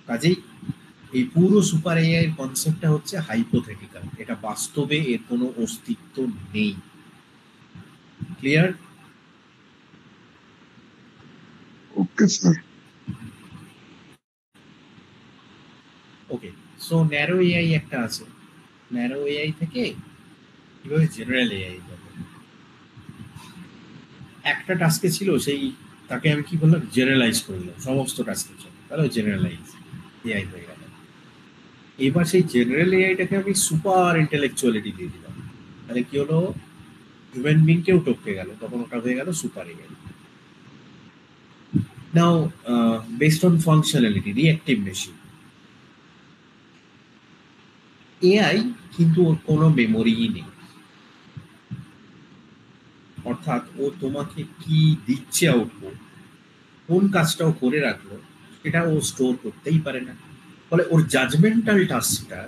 কাজেই এই পুরো সুপার এআই এর কনসেপ্টটা হচ্ছে হাইপোথেটিক্যাল, এটা বাস্তবে এর কোনো অস্তিত্ব নেই। Clear? Okay sir. Okay, so narrow AI একটা আছে, ন্যারো এআই থেকে কিভাবে জেনারেল এআই যাবে। একটা টাস্কে ছিল, সেই তাকে আমি কি বললাম, জেনারেলাইজ করলাম সমস্ত টাস্কের জন্য, তাহলে জেনারেলাইজ এআই হয়ে গেল। এবার সেই জেনারেল এআইটাকে আমি সুপার ইন্টেলেকচুয়ালিটি দিয়ে দিলাম, তাহলে কি হলো, হিউম্যান বিংকেও টপকে গেল, তখন ওটা হয়ে গেল super AI. Now based on functionality, reactive machine. AI কিন্তু ওর কোনো মেমোরিই নেই, অর্থাৎ ও তোমাকে কি দিচ্ছে আউটপুট, কোন কাজটাও করে রাখলো, সেটা ও স্টোর করতেই পারে না। ফলে ওর judgmental টাস্কটা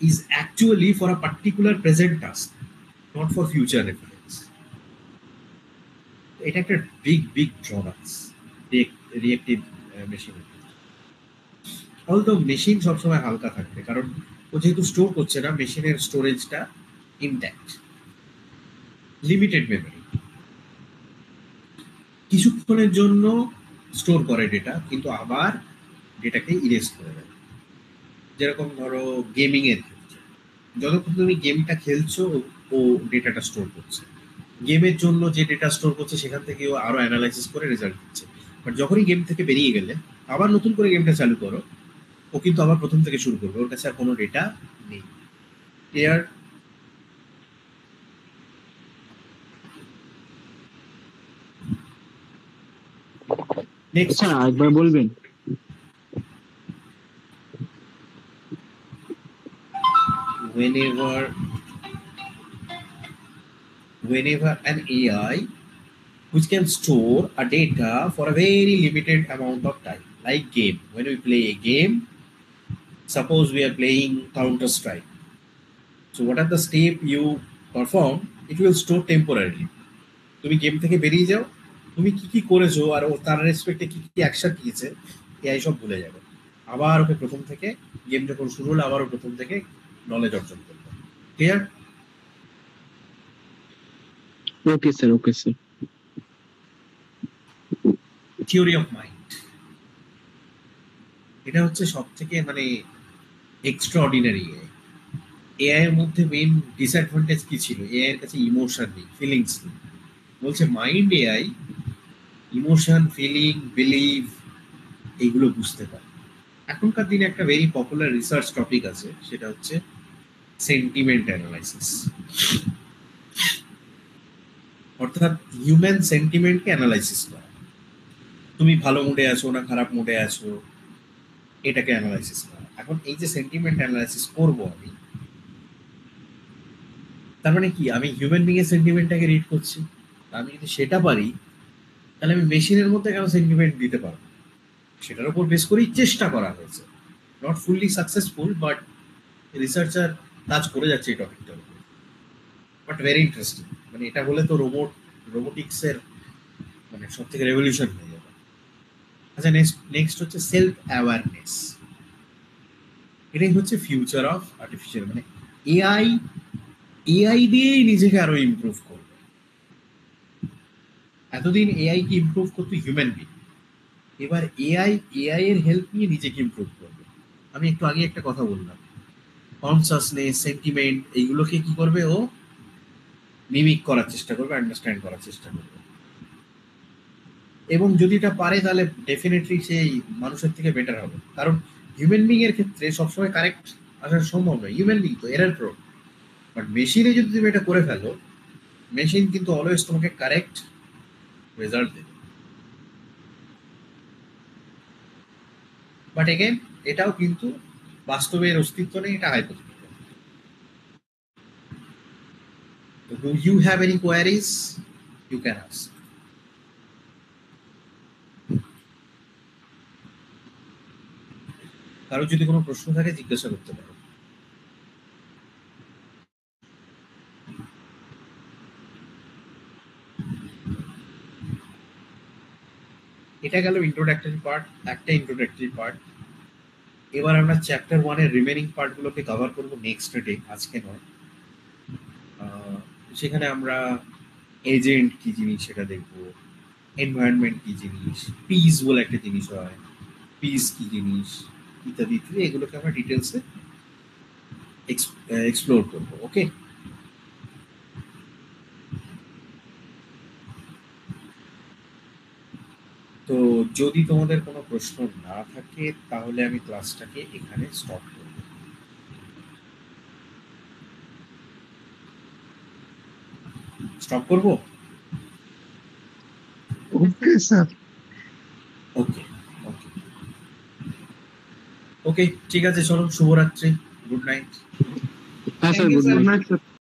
is actually for a particular present task, not for future reference. এটা একটা বিগ ড্রব্যাকস রিঅ্যাক্টিভ মেশিনের। অলদো মেশিন সবসময় হালকা থাকবে, কারণ ও যেহেতু স্টোর করছে না, মেশিনের স্টোরেজটা ইনট্যাক্ট, লিমিটেড মেমোরি, কিছুক্ষণের জন্য স্টোর করে ডেটা, কিন্তু আবার ডেটাকে ইরেজ করে দেয়। যেরকম ধরো গেমিং এর ক্ষেত্রে, যতক্ষণ তুমি গেমটা খেলছো ও ডেটাটা স্টোর করছে, গেমের জন্য যে ডেটা স্টোর করছে সেখান থেকে ও আরো অ্যানালাইসিস করে রেজাল্ট দিচ্ছে। বাট যখনই গেম থেকে বেরিয়ে গেলে আবার নতুন করে গেমটা চালু করো, ও কিন্তু আবার প্রথম থেকে শুরু করবে, ওর কাছে আর কোনো ডেটা নেই। ক্লিয়ার? নেক্সট, আচ্ছা একবার বলবেন। whenever an AI which can store a data for a very limited amount of time, like game. When we play a game, suppose we are playing Counter Strike. So what are the step you perform? It will store temporarily. তুমি game থেকে বেরিয়ে যাও, তুমি কি কি করেছো আর ও তার রেসপেক্টে কি কি অ্যাকশন নিয়েছে, এআই সব ভুলে যাবে। আবার ওকে প্রথম থেকে, গেম যখন শুরু হলো আবারও প্রথম থেকে নলেজ অর্জন করবে। Clear? Okay sir, okay sir. Theory of mind, এটা হচ্ছে সব থেকে মানে এক্সট্রাঅর্ডিনারি। এআই এর মধ্যে মেইন ডিসঅ্যাডভান্টেজ কি ছিল? এআই এর কাছে ইমোশন নেই, ফিলিংস নেই। বলছে mind AI emotion, feeling, believe এইগুলো বুঝতে পারে। এখনকার দিনে একটা ভেরি পপুলার রিসার্চ টপিক আছে, সেটা হচ্ছে সেন্টিমেন্ট অ্যানালাইসিস। অর্থাৎ হিউম্যান সেন্টিমেন্টকে অ্যানালাইসিস করা। তুমি ভালো মুডে আছো না খারাপ মুডে আছো, এটাকে অ্যানালাইসিস করা। এখন এই যে সেন্টিমেন্ট অ্যানালাইসিস করব আমি, তার মানে কি আমি হিউম্যান বিং এর সেন্টিমেন্টটাকে রিড করছি। আমি যদি সেটা পারি তাহলে আমি মেশিনের মধ্যে কেন সেন্টিমেন্ট দিতে পারবো? সেটার উপর বেস করেই চেষ্টা করা হয়েছে, not fully successful, but researcher কাজ করে যাচ্ছে এই টপিকটার উপর। বাট ভেরি ইন্টারেস্টিং, মানে এটা হলে তো রোবোটিক্সের মানে সব থেকে রেভলিউশন হয়ে যাবে। আচ্ছা, নেক্সট হচ্ছে সেলফ অ্যাওয়ারনেস। এটাই হচ্ছে ফিউচার অফ আর্টিফিশিয়াল, মানে এআই দিয়েই নিজেকে আরো ইমপ্রুভ করবে। এতদিন এআই কে ইমপ্রুভ করতো হিউম্যান বিং, এবার এআই এর হেল্প নিয়ে নিজেকে ইমপ্রুভ করবে। আমি একটু আগে একটা কথা বললাম, কনসাসনেস, সেন্টিমেন্ট, এইগুলোকে কি করবে ও মিমিক করার চেষ্টা করবে, আন্ডারস্ট্যান্ড করার চেষ্টা করবে। এবং যদি এটা পারে তাহলে ডেফিনেটলি সেই মানুষের থেকে বেটার হবে। কারণ হিউম্যান বিং এর ক্ষেত্রে সবসময় কারেক্ট আসা সম্ভব নয়, হিউম্যান বিং তো এরর প্রো। বাট মেশিনে যদি তুমি এটা করে ফেলো, মেশিন কিন্তু অলওয়েজ তোমাকে কারেক্ট রেজাল্ট দেবে। বাট এগেন এটাও কিন্তু বাস্তবের অস্তিত্ব নেই, এটা হাইপোথেটিক্যাল। তো do you have any queries? You can ask. কারো যদি কোনো প্রশ্ন থাকে জিজ্ঞাসা করতে পারো। এটা গেল ইন্ট্রোডাক্টরি পার্ট, একটা ইন্ট্রোডাক্টরি পার্ট। এবার আমরা চ্যাপ্টার 1 এর রিমেনিং পার্টগুলোকে কভার করব নেক্সট ডে, আজকে নয়। সেখানে আমরা এজেন্ট কি জিনিস সেটা দেখব, এনভায়রনমেন্ট কি জিনিস, পিস বলে একটা জিনিস হয়, পিস কি জিনিস, ইত্যাদি ইত্যাদি, এগুলোকে আমরা ডিটেলসে এক্সপ্লোর করব। ওকে, তো যদি তোমাদের কোনো প্রশ্ন না থাকে তাহলে আমি ক্লাসটাকে এখানে স্টপ করব। স্টপ করব? ওকে স্যার। ওকে ওকে ওকে, ঠিক আছে, চলো, শুভরাত্রি, গুড নাইট। হ্যাঁ sir, thank you good sir. Night.